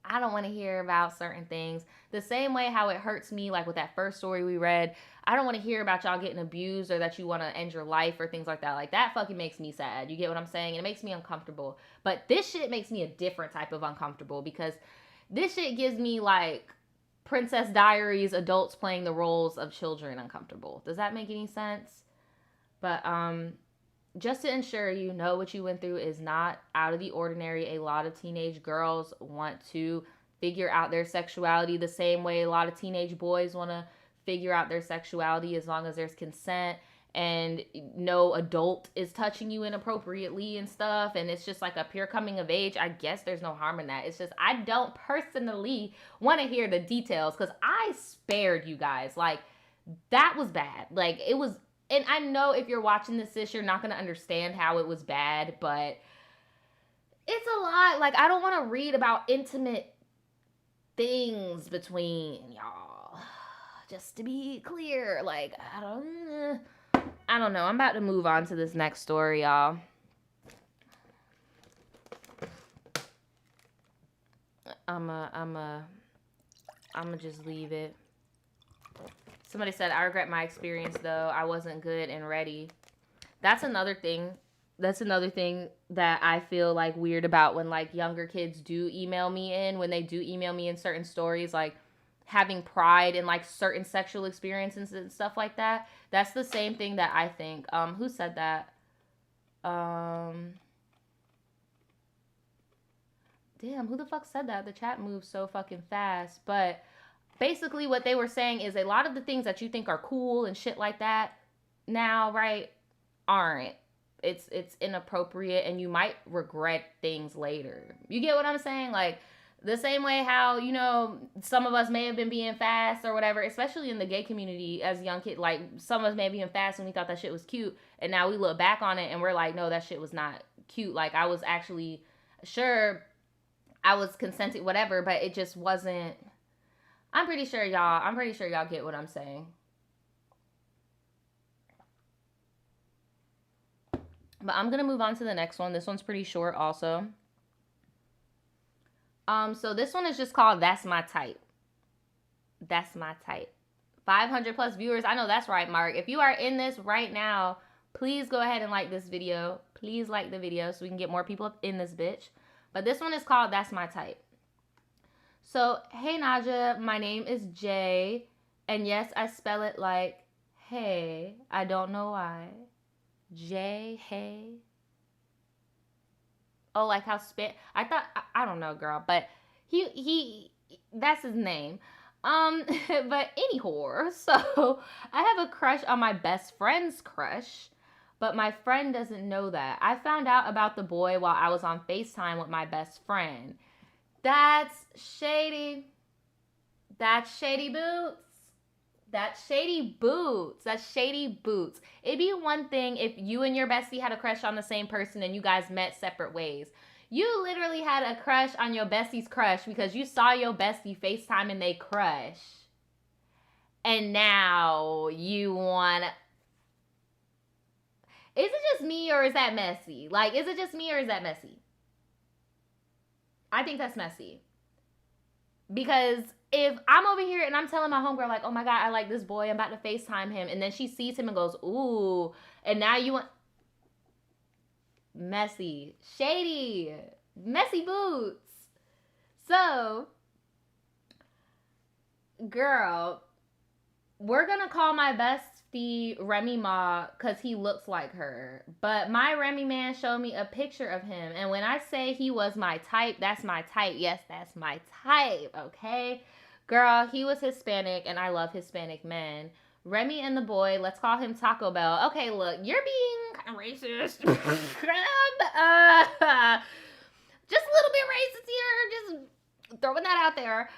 I don't want to hear about certain things. The same way how it hurts me, like with that first story we read, I don't want to hear about y'all getting abused or that you want to end your life or things like that. Like, that fucking makes me sad. You get what I'm saying? And it makes me uncomfortable. But this shit makes me a different type of uncomfortable, because this shit gives me like Princess Diaries adults playing the roles of children uncomfortable. Does that make any sense? But just to ensure you know, what you went through is not out of the ordinary. A lot of teenage girls want to figure out their sexuality the same way a lot of teenage boys want to figure out their sexuality, as long as there's consent and no adult is touching you inappropriately and stuff, and it's just like a pure coming of age. I guess there's no harm in that. It's just, I don't personally want to hear the details, because I spared you guys. Like, that was bad. Like, it was. And I know if you're watching this, sis, you're not going to understand how it was bad, but it's a lot. Like, I don't want to read about intimate things between y'all. Just to be clear, like, I don't know. I'm about to move on to this next story, y'all. I'ma just leave it. Somebody said, I regret my experience, though. I wasn't good and ready. That's another thing. That's another thing that I feel like weird about when like younger kids do email me in. When they do email me in certain stories, like, having pride in like certain sexual experiences and stuff like that. That's the same thing that I think. Who said that? Damn, who the fuck said that? The chat moves so fucking fast. But basically what they were saying is a lot of the things that you think are cool and shit like that now, right, aren't. It's inappropriate and you might regret things later. You get what I'm saying? Like the same way how, you know, some of us may have been being fast or whatever, especially in the gay community as young kids. Like some of us may have been fast when we thought that shit was cute, and now we look back on it and we're like, no, that shit was not cute. Like I was actually sure I was consenting, whatever, but it just wasn't. I'm pretty sure y'all get what I'm saying. But I'm gonna move on to the next one. This one's pretty short also. So this one is just called That's My Type. That's My Type. 500 plus viewers. I know that's right, Mark. If you are in this right now, please go ahead and like this video. Please like the video so we can get more people up in this bitch. But this one is called That's My Type. So, hey Naja, my name is Jay. And yes, I spell it like, hey. I don't know why. Jay, hey. Oh, like how I thought, I don't know, girl, but he that's his name. But anyhow, so I have a crush on my best friend's crush, but my friend doesn't know that. I found out about the boy while I was on FaceTime with my best friend. That's shady. That's shady boots. That's shady boots. That's shady boots. It'd be one thing if you and your bestie had a crush on the same person and you guys met separate ways. You literally had a crush on your bestie's crush because you saw your bestie FaceTime and they crush. And now you want to... Is it just me or is that messy? Like, is it just me or is that messy? I think that's messy. Because if I'm over here and I'm telling my homegirl, like, oh my God, I like this boy, I'm about to FaceTime him, and then she sees him and goes, ooh, and now you want... Messy. Shady. Messy boots. So, girl, we're gonna call my bestie Remy Ma because he looks like her. But my Remy man showed me a picture of him. And when I say he was my type, that's my type. Yes, that's my type, okay? Girl, he was Hispanic, and I love Hispanic men. Remy and the boy, let's call him Taco Bell. Okay, look, you're being kind of racist. Just a little bit racist here. Just throwing that out there.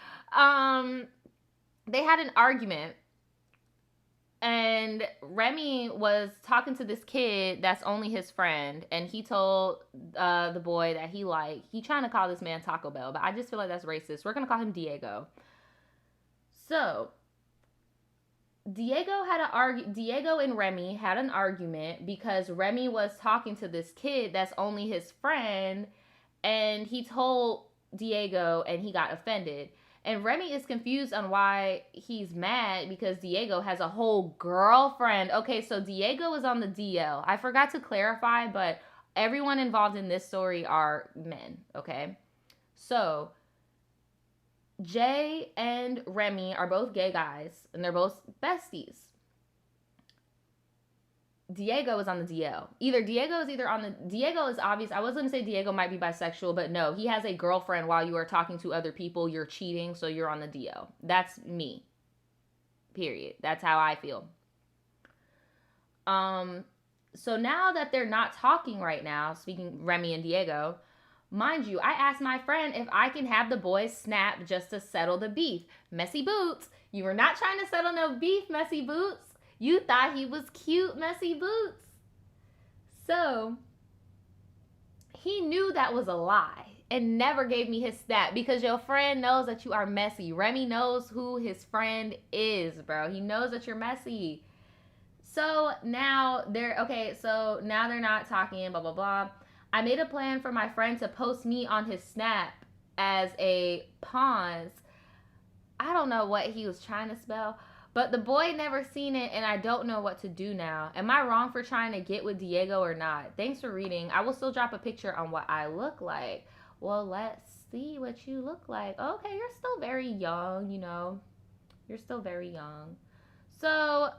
They had an argument. And Remy was talking to this kid that's only his friend. And he told the boy that he liked. He trying to call this man Taco Bell. But I just feel like that's racist. We're going to call him Diego. So, Diego and Remy had an argument because Remy was talking to this kid that's only his friend, and he told Diego and he got offended. And Remy is confused on why he's mad because Diego has a whole girlfriend. Okay, so Diego is on the DL. I forgot to clarify, but everyone involved in this story are men, okay? So, Jay and Remy are both gay guys, and they're both besties. Diego is on the DL. Diego is obvious. I was going to say Diego might be bisexual, but no, he has a girlfriend while you are talking to other people. You're cheating, so you're on the DL. That's me. Period. That's how I feel. So now that they're not talking right now, speaking Remy and Diego, mind you, I asked my friend if I can have the boys snap just to settle the beef. Messy boots. You were not trying to settle no beef, messy boots. You thought he was cute, messy boots. So, he knew that was a lie and never gave me his snap because your friend knows that you are messy. Remy knows who his friend is, bro. He knows that you're messy. So, now they're not talking, blah, blah, blah. I made a plan for my friend to post me on his snap as a pawns. I don't know what he was trying to spell, but the boy never seen it, and I don't know what to do now. Am I wrong for trying to get with Diego or not? Thanks for reading. I will still drop a picture on what I look like. Well, let's see what you look like. Okay, you're still very young, you know. You're still very young. So,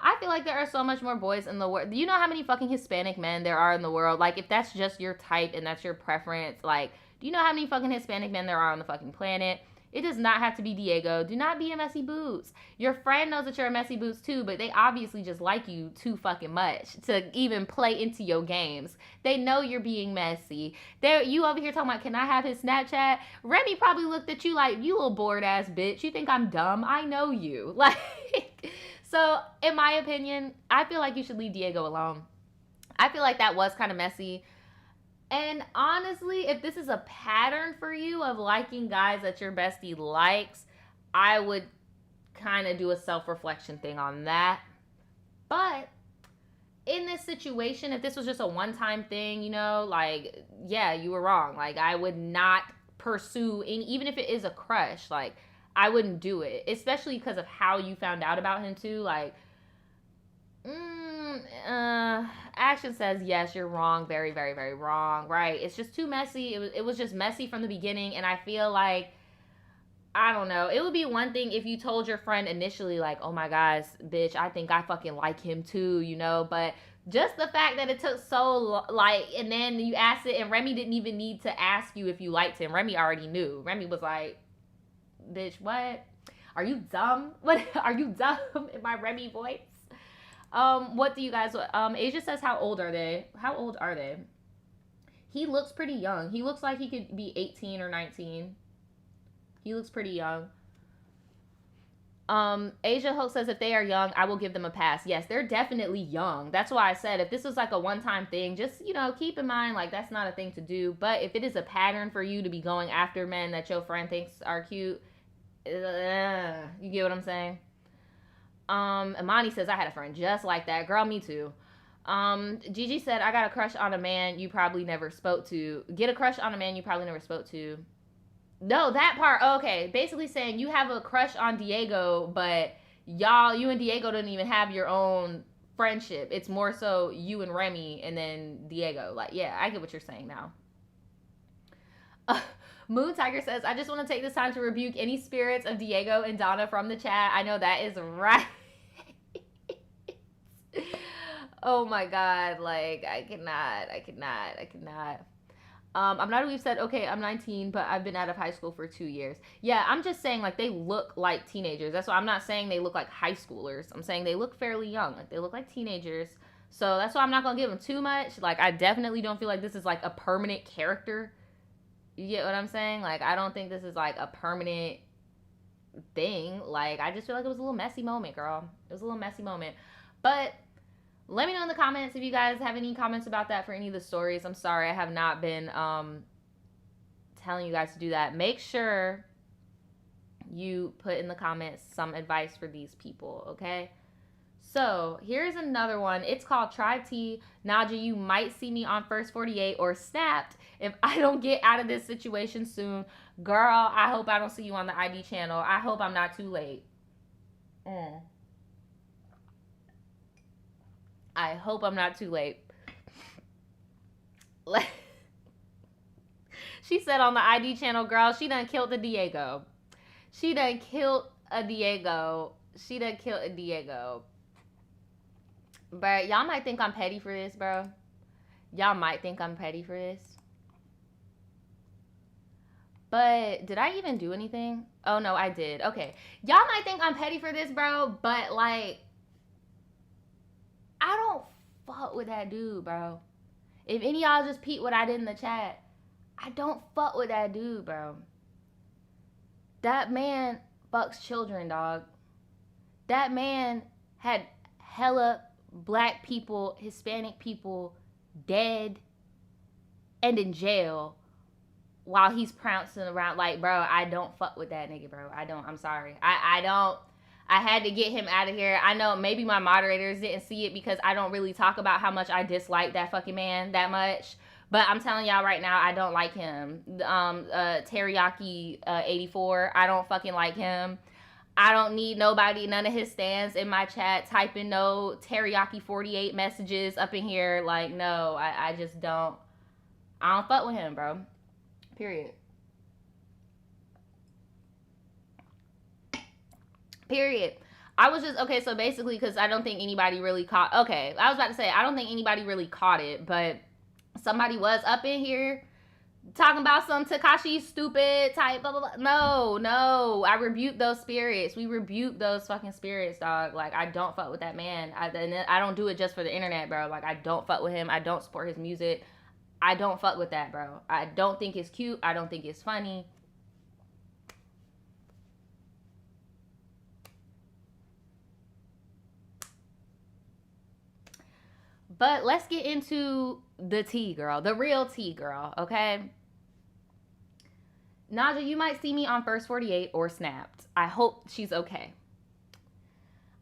I feel like there are so much more boys in the world. Do you know how many fucking Hispanic men there are in the world? Like, if that's just your type and that's your preference, like, do you know how many fucking Hispanic men there are on the fucking planet? It does not have to be Diego. Do not be a messy boots. Your friend knows that you're a messy boots too, but they obviously just like you too fucking much to even play into your games. They know you're being messy. You over here talking about, can I have his Snapchat? Remy probably looked at you like, you little bored ass bitch. You think I'm dumb? I know you. Like, so in my opinion, I feel like you should leave Diego alone. I feel like that was kind of messy. And honestly, if this is a pattern for you of liking guys that your bestie likes, I would kind of do a self reflection thing on that. But in this situation, if this was just a one time thing, you know, like, yeah, you were wrong. Like, I would not pursue any, even if it is a crush, like, I wouldn't do it, especially because of how you found out about him, too. Like, action says yes, you're wrong, very, very, very wrong, right? It's just too messy. It was just messy from the beginning, and I feel like, I don't know. It would be one thing if you told your friend initially, like, oh my gosh, bitch, I think I fucking like him too, you know? But just the fact that it took so, like, and then you asked it, and Remy didn't even need to ask you if you liked him. Remy already knew. Remy was like, bitch, what? Are you dumb? What? Are you dumb in my Remy voice? What do you guys, Asia says, how old are they? How old are they? He looks pretty young. He looks like he could be 18 or 19. He looks pretty young. Asia Hope says, if they are young, I will give them a pass. Yes, they're definitely young. That's why I said, if this was like a one-time thing, just, you know, keep in mind, like, that's not a thing to do. But if it is a pattern for you to be going after men that your friend thinks are cute, you get what I'm saying? Imani says, I had a friend just like that. Girl, me too. Gigi said, I got a crush on a man you probably never spoke to. Get a crush on a man you probably never spoke to. No, that part. Okay, basically saying you have a crush on Diego, but you and Diego don't even have your own friendship. It's more so you and Remy and then Diego. Like, yeah, I get what you're saying now. Moon Tiger says, I just want to take this time to rebuke any spirits of Diego and Donna from the chat. I know that is right. Oh my god, like, I cannot. I'm not we've said, okay, I'm 19, but I've been out of high school for 2 years. Yeah, I'm just saying, like, they look like teenagers. That's why I'm not saying they look like high schoolers. I'm saying they look fairly young. Like, they look like teenagers. So that's why I'm not going to give them too much. Like, I definitely don't feel like this is, like, a permanent character. You get what I'm saying? Like, I don't think this is, like, a permanent thing. Like, I just feel like it was a little messy moment, girl. It was a little messy moment. But let me know in the comments if you guys have any comments about that for any of the stories. I'm sorry I have not been telling you guys to do that. Make sure you put in the comments some advice for these people, okay? So here's another one. It's called Tribetea. Naja, you might see me on First 48 or Snapped if I don't get out of this situation soon. Girl, I hope I don't see you on the ID channel. I hope I'm not too late. I hope I'm not too late. She said on the ID channel, girl, she done killed the Diego. She done killed a Diego. But y'all might think I'm petty for this, bro. Y'all might think I'm petty for this. But did I even do anything? Oh, no, I did. Okay. Y'all might think I'm petty for this, bro. But, like, I don't fuck with that dude, bro. If any of y'all just peep what I did in the chat, I don't fuck with that dude, bro. That man fucks children, dog. That man had hella black people, Hispanic people dead and in jail while he's prancing around. Like, bro, I don't fuck with that nigga, bro. I don't. I'm sorry. I don't. I had to get him out of here. I know maybe my moderators didn't see it because I don't really talk about how much I dislike that fucking man that much. But I'm telling y'all right now, I don't like him. Teriyaki 84, I don't fucking like him. I don't need nobody, none of his stands in my chat typing no Teriyaki 48 messages up in here. Like, no, I just don't. I don't fuck with him, bro. Period. Period. I was just okay. So basically, because I don't think anybody really caught. Okay, I was about to say I don't think anybody really caught it, but somebody was up in here talking about some Takashi stupid type blah blah blah. No, no, I rebuke those spirits. We rebuke those fucking spirits, dog. Like I don't fuck with that man. I don't do it just for the internet, bro. Like I don't fuck with him. I don't support his music. I don't fuck with that, bro. I don't think it's cute. I don't think it's funny. But let's get into the tea, girl. The real tea, girl. Okay. Naja, you might see me on First 48 or Snapped. I hope she's okay.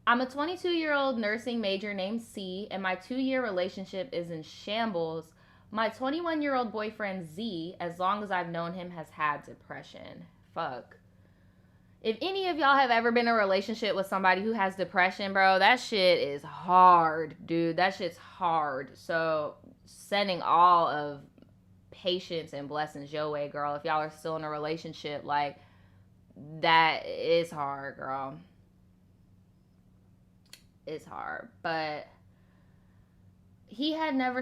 I'm a 22-year-old nursing major named C, and my 2-year relationship is in shambles. My 21-year-old boyfriend Z, as long as I've known him, has had depression. Fuck. If any of y'all have ever been in a relationship with somebody who has depression, bro, that shit is hard, dude. That shit's hard. So, sending all of patience and blessings your way, girl. If y'all are still in a relationship, like, that is hard, girl. It's hard. But he never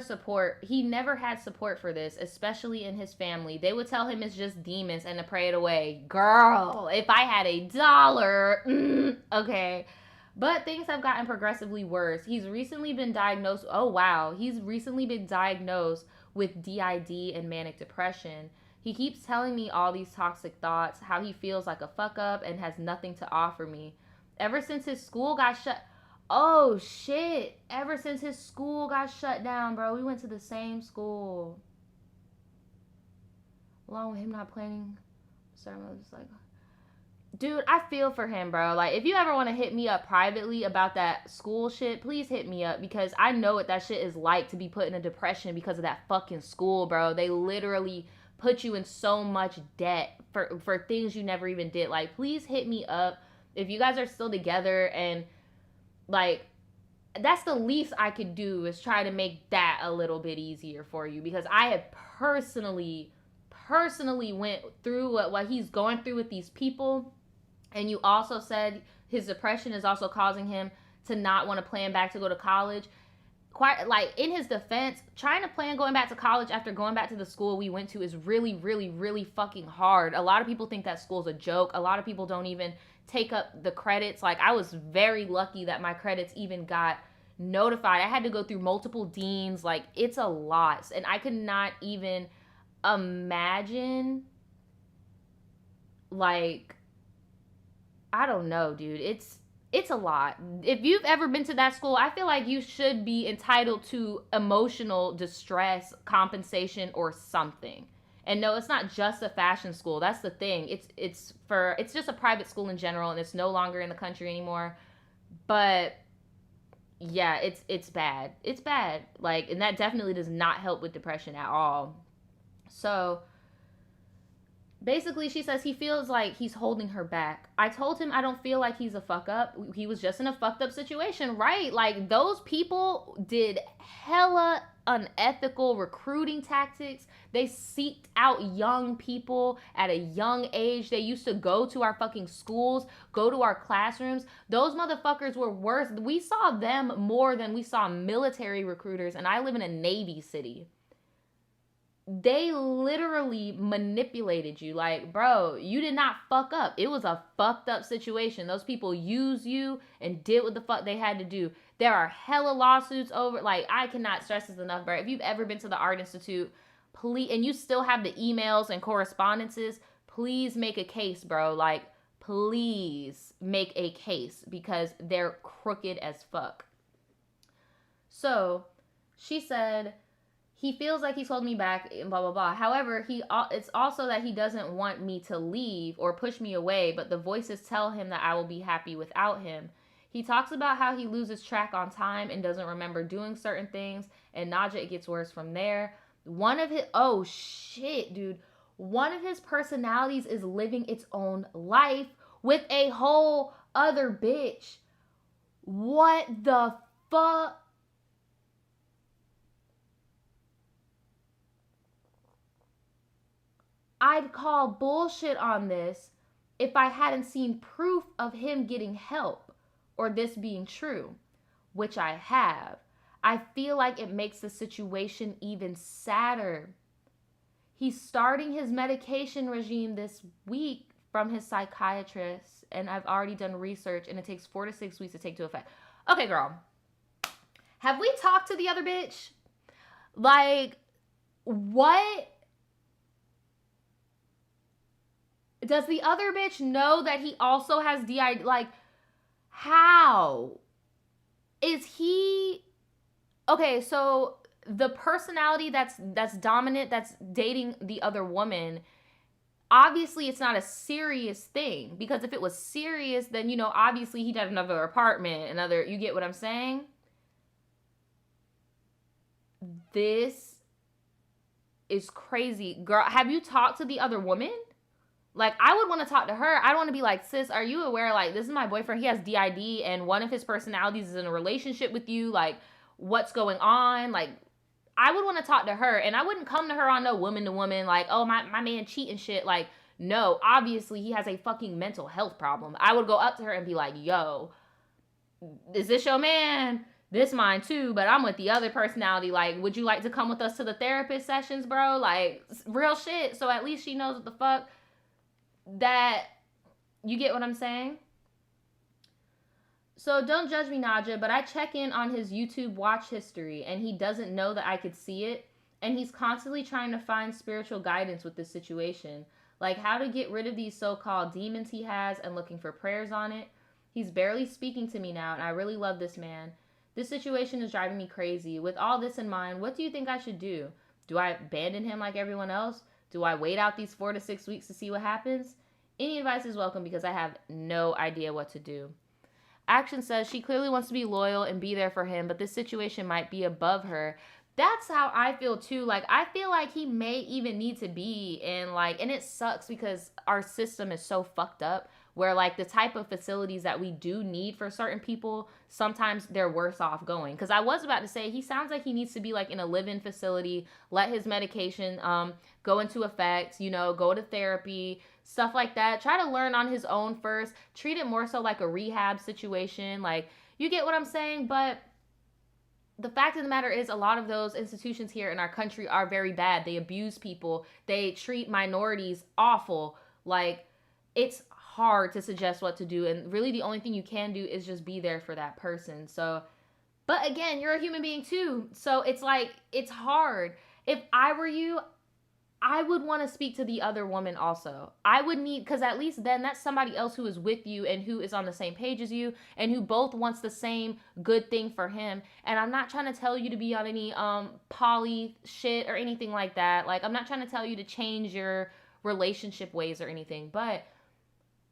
had support for this, especially in his family. They would tell him it's just demons and to pray it away. Girl, if I had $1, okay. But things have gotten progressively worse. He's recently been diagnosed. Oh wow, he's recently been diagnosed with DID and manic depression. He keeps telling me all these toxic thoughts, how he feels like a fuck up and has nothing to offer me. Ever since his school got shut, oh shit. Ever since his school got shut down, bro. We went to the same school. Along with him not planning ceremonies, like, dude, I feel for him, bro. Like, if you ever want to hit me up privately about that school shit, please hit me up because I know what that shit is like to be put in a depression because of that fucking school, bro. They literally put you in so much debt for things you never even did. Like, please hit me up if you guys are still together, and like, that's the least I could do is try to make that a little bit easier for you, because I have personally went through what he's going through with these people. And you also said his depression is also causing him to not want to plan back to go to college. Quite like, in his defense, trying to plan going back to college after going back to the school we went to is really, really, really fucking hard. A lot of people think that school's a joke. A lot of people don't even take up the credits. Like, I was very lucky that my credits even got notified. I had to go through multiple deans. Like, it's a lot. And I could not even imagine, like, I don't know, dude. It's a lot. If you've ever been to that school, I feel like you should be entitled to emotional distress compensation or something. And no, it's not just a fashion school. That's the thing. It's just a private school in general, and it's no longer in the country anymore. But yeah, it's bad. It's bad. Like, and that definitely does not help with depression at all. So basically, she says he feels like he's holding her back. I told him I don't feel like he's a fuck up. He was just in a fucked up situation, right? Like, those people did hella unethical recruiting tactics. They seeked out young people at a young age. They used to go to our fucking schools, go to our classrooms. Those motherfuckers were worse. We saw them more than we saw military recruiters, and I live in a Navy city. They literally manipulated you. Like, bro, you did not fuck up. It was a fucked up situation. Those people used you and did what the fuck they had to do. There are hella lawsuits over, like, I cannot stress this enough, bro. If you've ever been to the Art Institute, please, and you still have the emails and correspondences, please make a case, bro. Like, please make a case, because they're crooked as fuck. So she said he feels like he's holding me back and blah blah blah. However, it's also that he doesn't want me to leave or push me away, but the voices tell him that I will be happy without him. He talks about how he loses track on time and doesn't remember doing certain things, and Naja, it gets worse from there. One of his, oh shit, dude. One of his personalities is living its own life with a whole other bitch. What the fuck? I'd call bullshit on this if I hadn't seen proof of him getting help or this being true, which I have. I feel like it makes the situation even sadder. He's starting his medication regime this week from his psychiatrist, and I've already done research, and it takes 4 to 6 weeks to take to effect. Okay, girl. Have we talked to the other bitch? Like, what? Does the other bitch know that he also has DID? Like, how? Is he... Okay, so the personality that's dominant, that's dating the other woman, obviously it's not a serious thing, because if it was serious, then, you know, obviously he'd have another apartment, another, you get what I'm saying? This is crazy. Girl, have you talked to the other woman? Like, I would want to talk to her. I don't want to be like, sis, are you aware, like, this is my boyfriend, he has DID, and one of his personalities is in a relationship with you, like, what's going on? Like, I would want to talk to her, and I wouldn't come to her on no woman to woman, like, oh, my man cheating shit. Like, no, obviously he has a fucking mental health problem. I would go up to her and be like, yo, is this your man? This mine too, but I'm with the other personality. Like, would you like to come with us to the therapist sessions, bro? Like, real shit. So at least she knows what the fuck that, you get what I'm saying? So don't judge me, Naja, but I check in on his YouTube watch history, and he doesn't know that I could see it. And he's constantly trying to find spiritual guidance with this situation, like how to get rid of these so-called demons he has, and looking for prayers on it. He's barely speaking to me now, and I really love this man. This situation is driving me crazy. With all this in mind, what do you think I should do? Do I abandon him like everyone else? Do I wait out these 4 to 6 weeks to see what happens? Any advice is welcome, because I have no idea what to do. Action says she clearly wants to be loyal and be there for him, but this situation might be above her. That's how I feel too. Like, I feel like he may even need to be in, like, and it sucks because our system is so fucked up, where, like, the type of facilities that we do need for certain people, sometimes they're worse off going. Because I was about to say, he sounds like he needs to be, like, in a live-in facility, let his medication go into effect, you know, go to therapy, stuff like that. Try to learn on his own first. Treat it more so like a rehab situation. Like, you get what I'm saying? But the fact of the matter is, a lot of those institutions here in our country are very bad. They abuse people. They treat minorities awful. Like, it's hard to suggest what to do. And really the only thing you can do is just be there for that person. So, but again, you're a human being too. So it's like, it's hard. If I were you, I would want to speak to the other woman also. I would need, because at least then that's somebody else who is with you and who is on the same page as you and who both wants the same good thing for him. And I'm not trying to tell you to be on any poly shit or anything like that. Like, I'm not trying to tell you to change your relationship ways or anything, but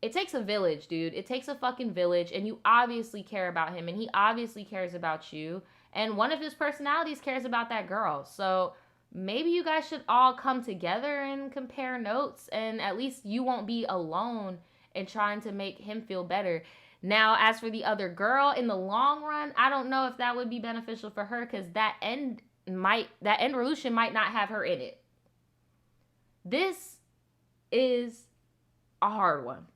it takes a village, dude. It takes a fucking village, and you obviously care about him, and he obviously cares about you, and one of his personalities cares about that girl. So maybe you guys should all come together and compare notes, and at least you won't be alone in trying to make him feel better. Now, as for the other girl, in the long run, I don't know if that would be beneficial for her, because that end resolution might not have her in it. This is a hard one.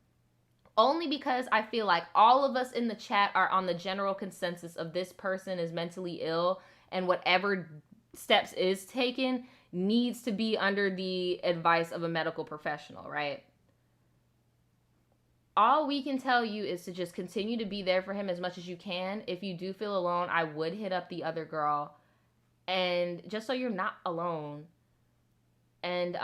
Only because I feel like all of us in the chat are on the general consensus of this person is mentally ill, and whatever steps is taken needs to be under the advice of a medical professional, right? All we can tell you is to just continue to be there for him as much as you can. If you do feel alone, I would hit up the other girl, and just so you're not alone. And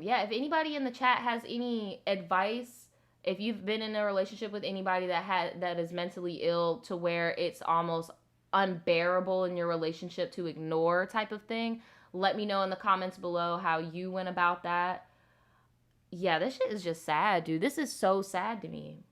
yeah, if anybody in the chat has any advice, if you've been in a relationship with anybody that is mentally ill to where it's almost unbearable in your relationship to ignore type of thing, let me know in the comments below how you went about that. Yeah, this shit is just sad, dude. This is so sad to me.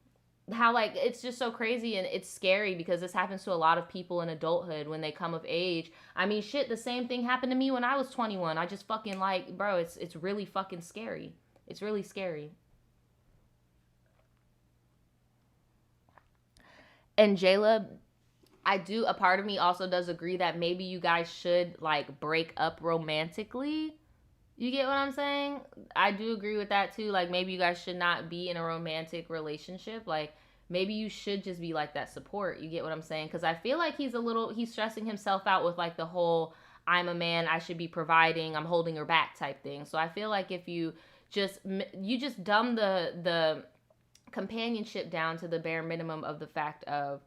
How, like, it's just so crazy, and it's scary because this happens to a lot of people in adulthood when they come of age. I mean, shit, the same thing happened to me when I was 21. I just fucking, like, bro, it's really fucking scary. It's really scary. And Jayla, a part of me also does agree that maybe you guys should, like, break up romantically. You get what I'm saying? I do agree with that too. Like maybe you guys should not be in a romantic relationship. Like maybe you should just be like that support. You get what I'm saying? Because I feel like he's stressing himself out with like the whole I'm a man, I should be providing, I'm holding her back type thing. So I feel like if you just dumb the companionship down to the bare minimum of the fact of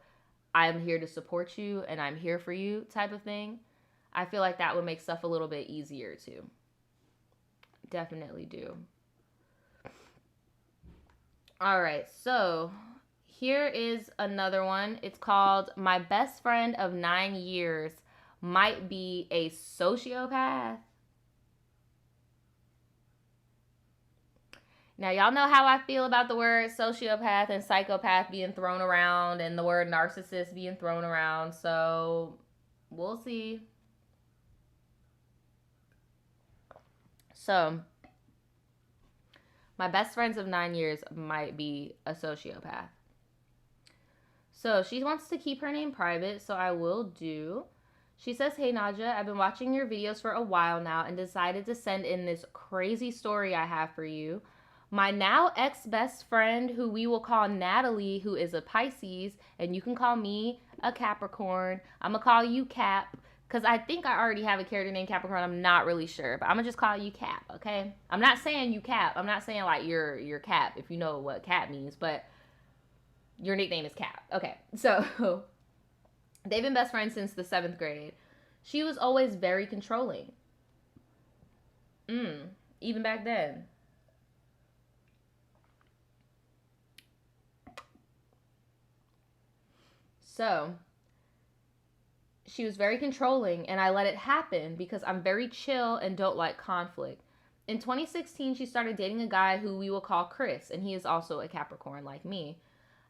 I'm here to support you and I'm here for you type of thing, I feel like that would make stuff a little bit easier too. Definitely do. All right, so here is another one. It's called My Best Friend of 9 Years Might Be a Sociopath. Now, y'all know how I feel about the word sociopath and psychopath being thrown around and the word narcissist being thrown around. So, we'll see. So, my best friends of 9 years might be a sociopath. So, she wants to keep her name private, so I will do. She says, Hey Naja, I've been watching your videos for a while now and decided to send in this crazy story I have for you. My now ex-best friend, who we will call Natalie, who is a Pisces, and you can call me a Capricorn. I'm going to call you Cap, because I think I already have a character named Capricorn. I'm not really sure, but I'm going to just call you Cap, okay? I'm not saying you Cap. I'm not saying like you're Cap, if you know what Cap means, but your nickname is Cap. Okay, so they've been best friends since the 7th grade. She was always very controlling. Even back then. So, she was very controlling, and I let it happen because I'm very chill and don't like conflict. In 2016, she started dating a guy who we will call Chris, and he is also a Capricorn like me.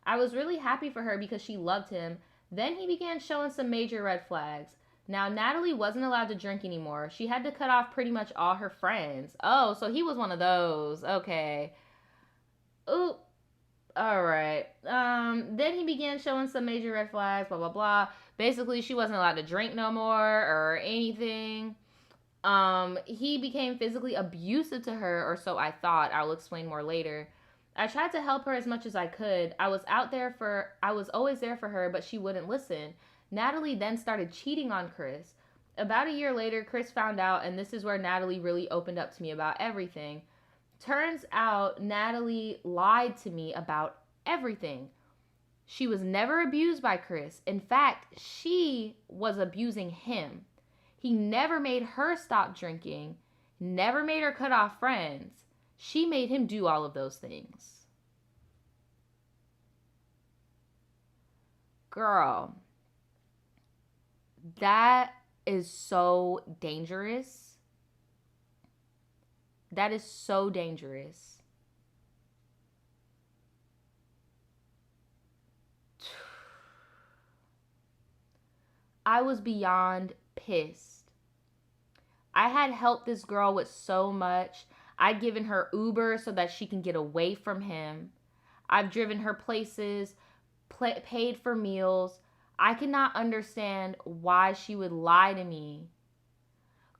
I was really happy for her because she loved him. Then he began showing some major red flags. Now, Natalie wasn't allowed to drink anymore. She had to cut off pretty much all her friends. Oh, so he was one of those. Okay. Ooh. All right. Then he began showing some major red flags, blah, blah, blah. Basically, she wasn't allowed to drink no more or anything. He became physically abusive to her, or so I thought. I'll explain more later. I tried to help her as much as I could. I was always there for her, but she wouldn't listen. Natalie then started cheating on Chris. About a year later, Chris found out, and this is where Natalie really opened up to me about everything. Turns out Natalie lied to me about everything. She was never abused by Chris. In fact, she was abusing him. He never made her stop drinking, never made her cut off friends. She made him do all of those things. Girl, that is so dangerous. That is so dangerous. I was beyond pissed. I had helped this girl with so much. I'd given her Uber so that she can get away from him. I've driven her places, paid for meals. I cannot understand why she would lie to me.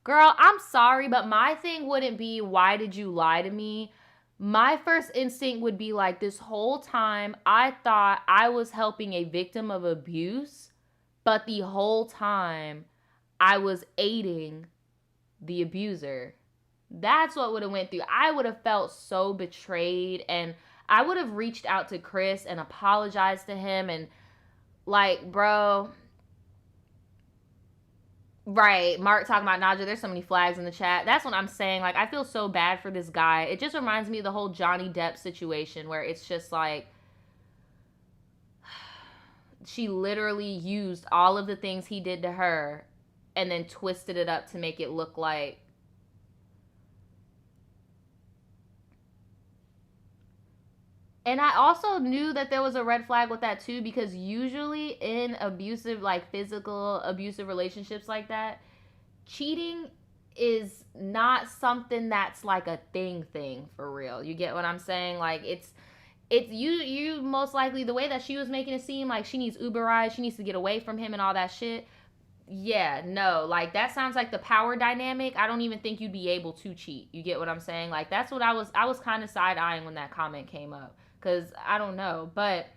Girl, I'm sorry, but my thing wouldn't be, why did you lie to me? My first instinct would be like, this whole time I thought I was helping a victim of abuse, but the whole time I was aiding the abuser. That's what would have went through. I would have felt so betrayed, and I would have reached out to Chris and apologized to him and like, bro. Right, Mark talking about Naja. There's so many flags in the chat. That's what I'm saying. Like, I feel so bad for this guy. It just reminds me of the whole Johnny Depp situation where it's just like she literally used all of the things he did to her and then twisted it up to make it look like. And I also knew that there was a red flag with that too, because usually in abusive, like physical abusive relationships like that, cheating is not something that's like a thing for real. You get what I'm saying? Like it's you most likely, the way that she was making it seem like she needs Uber rides, she needs to get away from him and all that shit. Yeah, no, like that sounds like the power dynamic. I don't even think you'd be able to cheat. You get what I'm saying? Like that's what I was kind of side eyeing when that comment came up, cuz I don't know, but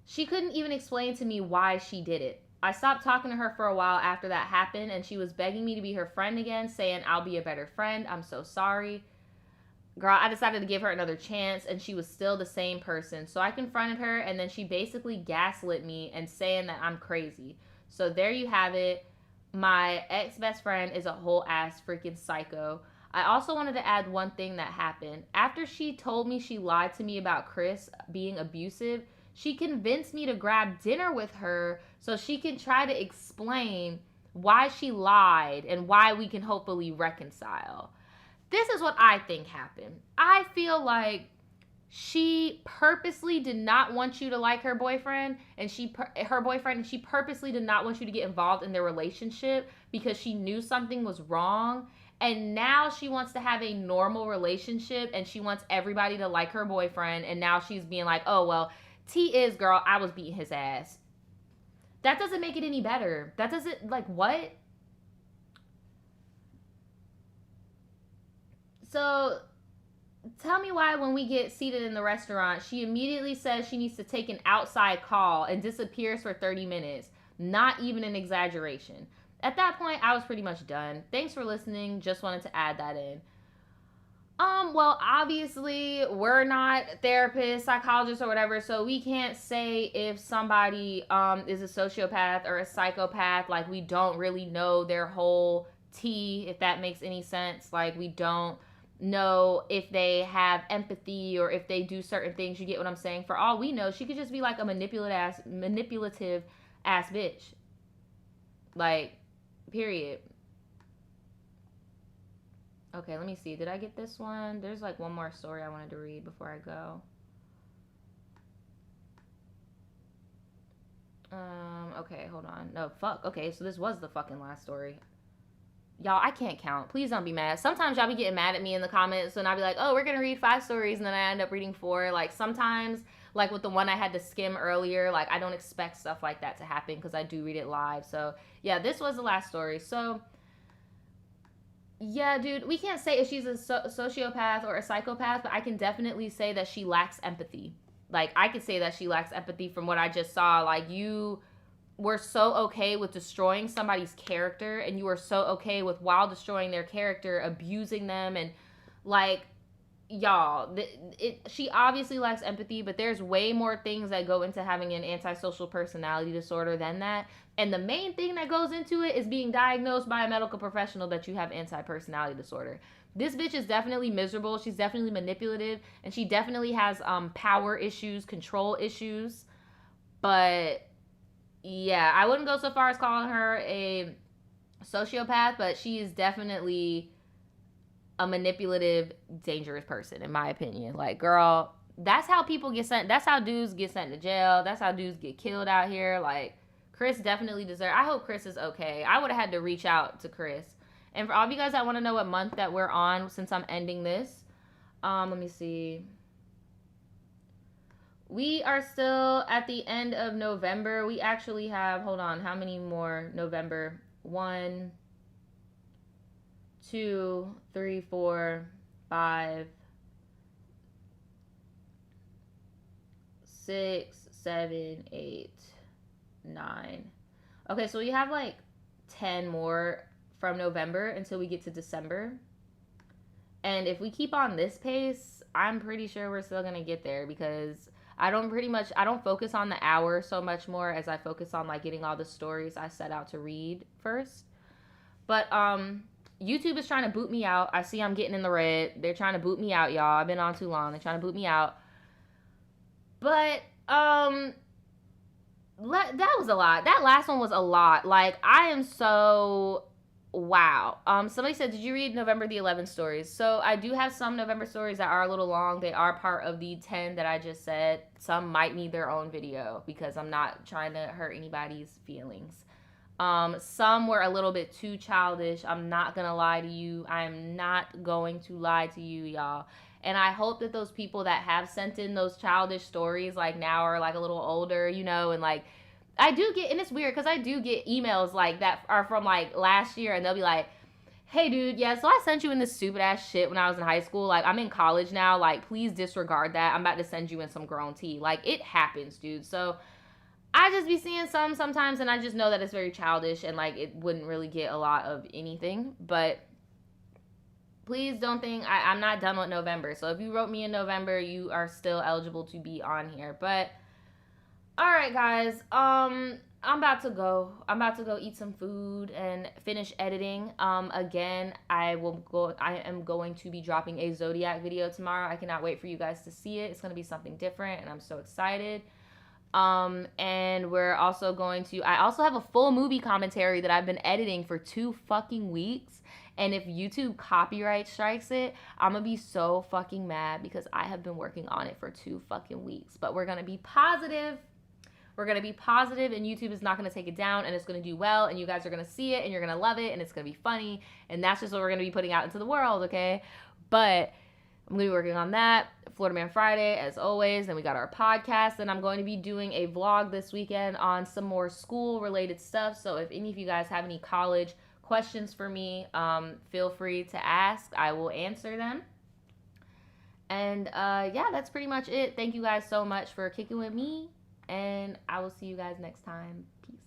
she couldn't even explain to me why she did it. I stopped talking to her for a while after that happened, and she was begging me to be her friend again, saying I'll be a better friend. I'm so sorry. Girl, I decided to give her another chance, and she was still the same person. So I confronted her, and then she basically gaslit me and saying that I'm crazy. So there you have it. My ex best friend is a whole ass freaking psycho. I also wanted to add one thing that happened. After she told me she lied to me about Chris being abusive, she convinced me to grab dinner with her so she can try to explain why she lied and why we can hopefully reconcile. This is what I think happened. I feel like she purposely did not want you to like her boyfriend, and her boyfriend, and she purposely did not want you to get involved in their relationship because she knew something was wrong. And now she wants to have a normal relationship, and she wants everybody to like her boyfriend, and now she's being like, oh well, T is, girl, I was beating his ass. That doesn't make it any better. That doesn't, like, what? So tell me why when we get seated in the restaurant, she immediately says she needs to take an outside call and disappears for 30 minutes. Not even an exaggeration. At that point, I was pretty much done. Thanks for listening. Just wanted to add that in. Well, obviously, we're not therapists, psychologists, or whatever, so we can't say if somebody is a sociopath or a psychopath. Like, we don't really know their whole tea, if that makes any sense. Like, we don't know if they have empathy or if they do certain things. You get what I'm saying? For all we know, she could just be like a manipulative ass bitch. Like, period. Okay, let me see. Did I get this one? There's like one more story I wanted to read before I go. Okay, hold on. No, fuck. Okay, so this was the fucking last story. Y'all, I can't count. Please don't be mad. Sometimes y'all be getting mad at me in the comments, and I'll be like, oh, we're gonna read 5 stories, and then I end up reading 4. Like, sometimes, like with the one I had to skim earlier, like, I don't expect stuff like that to happen because I do read it live. So, yeah, this was the last story. So, yeah, dude, we can't say if she's a sociopath or a psychopath, but I can definitely say that she lacks empathy. Like, I could say that she lacks empathy from what I just saw. Like, you were so okay with destroying somebody's character, and you were so okay with, while destroying their character, abusing them. And, like, y'all, she obviously lacks empathy, but there's way more things that go into having an antisocial personality disorder than that. And the main thing that goes into it is being diagnosed by a medical professional that you have anti-personality disorder. This bitch is definitely miserable. She's definitely manipulative, and she definitely has power issues, control issues. But yeah, I wouldn't go so far as calling her a sociopath, but she is definitely a manipulative, dangerous person, in my opinion. Like, girl, that's how people get sent. That's how dudes get sent to jail. That's how dudes get killed out here. Like, Chris definitely deserves. I hope Chris is okay. I would have had to reach out to Chris. And for all of you guys that want to know what month that we're on, since I'm ending this, let me see. We are still at the end of November. We actually have, hold on, how many more November? 1, 2, 3, 4, 5, 6, 7, 8, 9. Okay, so we have like 10 more from November until we get to December. And if we keep on this pace, I'm pretty sure we're still gonna get there, because I don't focus on the hour so much more as I focus on like getting all the stories I set out to read first. But YouTube is trying to boot me out. I see I'm getting in the red. They're trying to boot me out, y'all. I've been on too long. They're trying to boot me out. But that was a lot. That last one was a lot. Like, I am so wow. Somebody said, did you read November the 11th stories? So I do have some November stories that are a little long. They are part of the 10 that I just said. Some might need their own video because I'm not trying to hurt anybody's feelings. Some were a little bit too childish. I'm not gonna lie to you. I'm not going to lie to you, y'all. And I hope that those people that have sent in those childish stories, like, now are like a little older, you know, and like, I do get, and it's weird because I do get emails like that are from like last year, and they'll be like, hey dude, yeah, so I sent you in this stupid ass shit when I was in high school. Like, I'm in college now. Like, please disregard that. I'm about to send you in some grown tea. Like, it happens, dude. So I just be seeing some sometimes, and I just know that it's very childish and like it wouldn't really get a lot of anything. But please don't think I'm not done with November. So if you wrote me in November, you are still eligible to be on here. But all right, guys. I'm about to go. I'm about to go eat some food and finish editing. Again, I am going to be dropping a Zodiac video tomorrow. I cannot wait for you guys to see it. It's gonna be something different, and I'm so excited. And we're also going to. I also have a full movie commentary that I've been editing for 2 fucking weeks. And if YouTube copyright strikes it, I'm gonna be so fucking mad because I have been working on it for 2 fucking weeks. But we're gonna be positive. We're going to be positive, and YouTube is not going to take it down, and it's going to do well, and you guys are going to see it, and you're going to love it, and it's going to be funny, and that's just what we're going to be putting out into the world, okay? But I'm going to be working on that. Florida Man Friday, as always. Then we got our podcast, and I'm going to be doing a vlog this weekend on some more school-related stuff. So if any of you guys have any college questions for me, feel free to ask. I will answer them. And yeah, that's pretty much it. Thank you guys so much for kicking with me. And I will see you guys next time. Peace.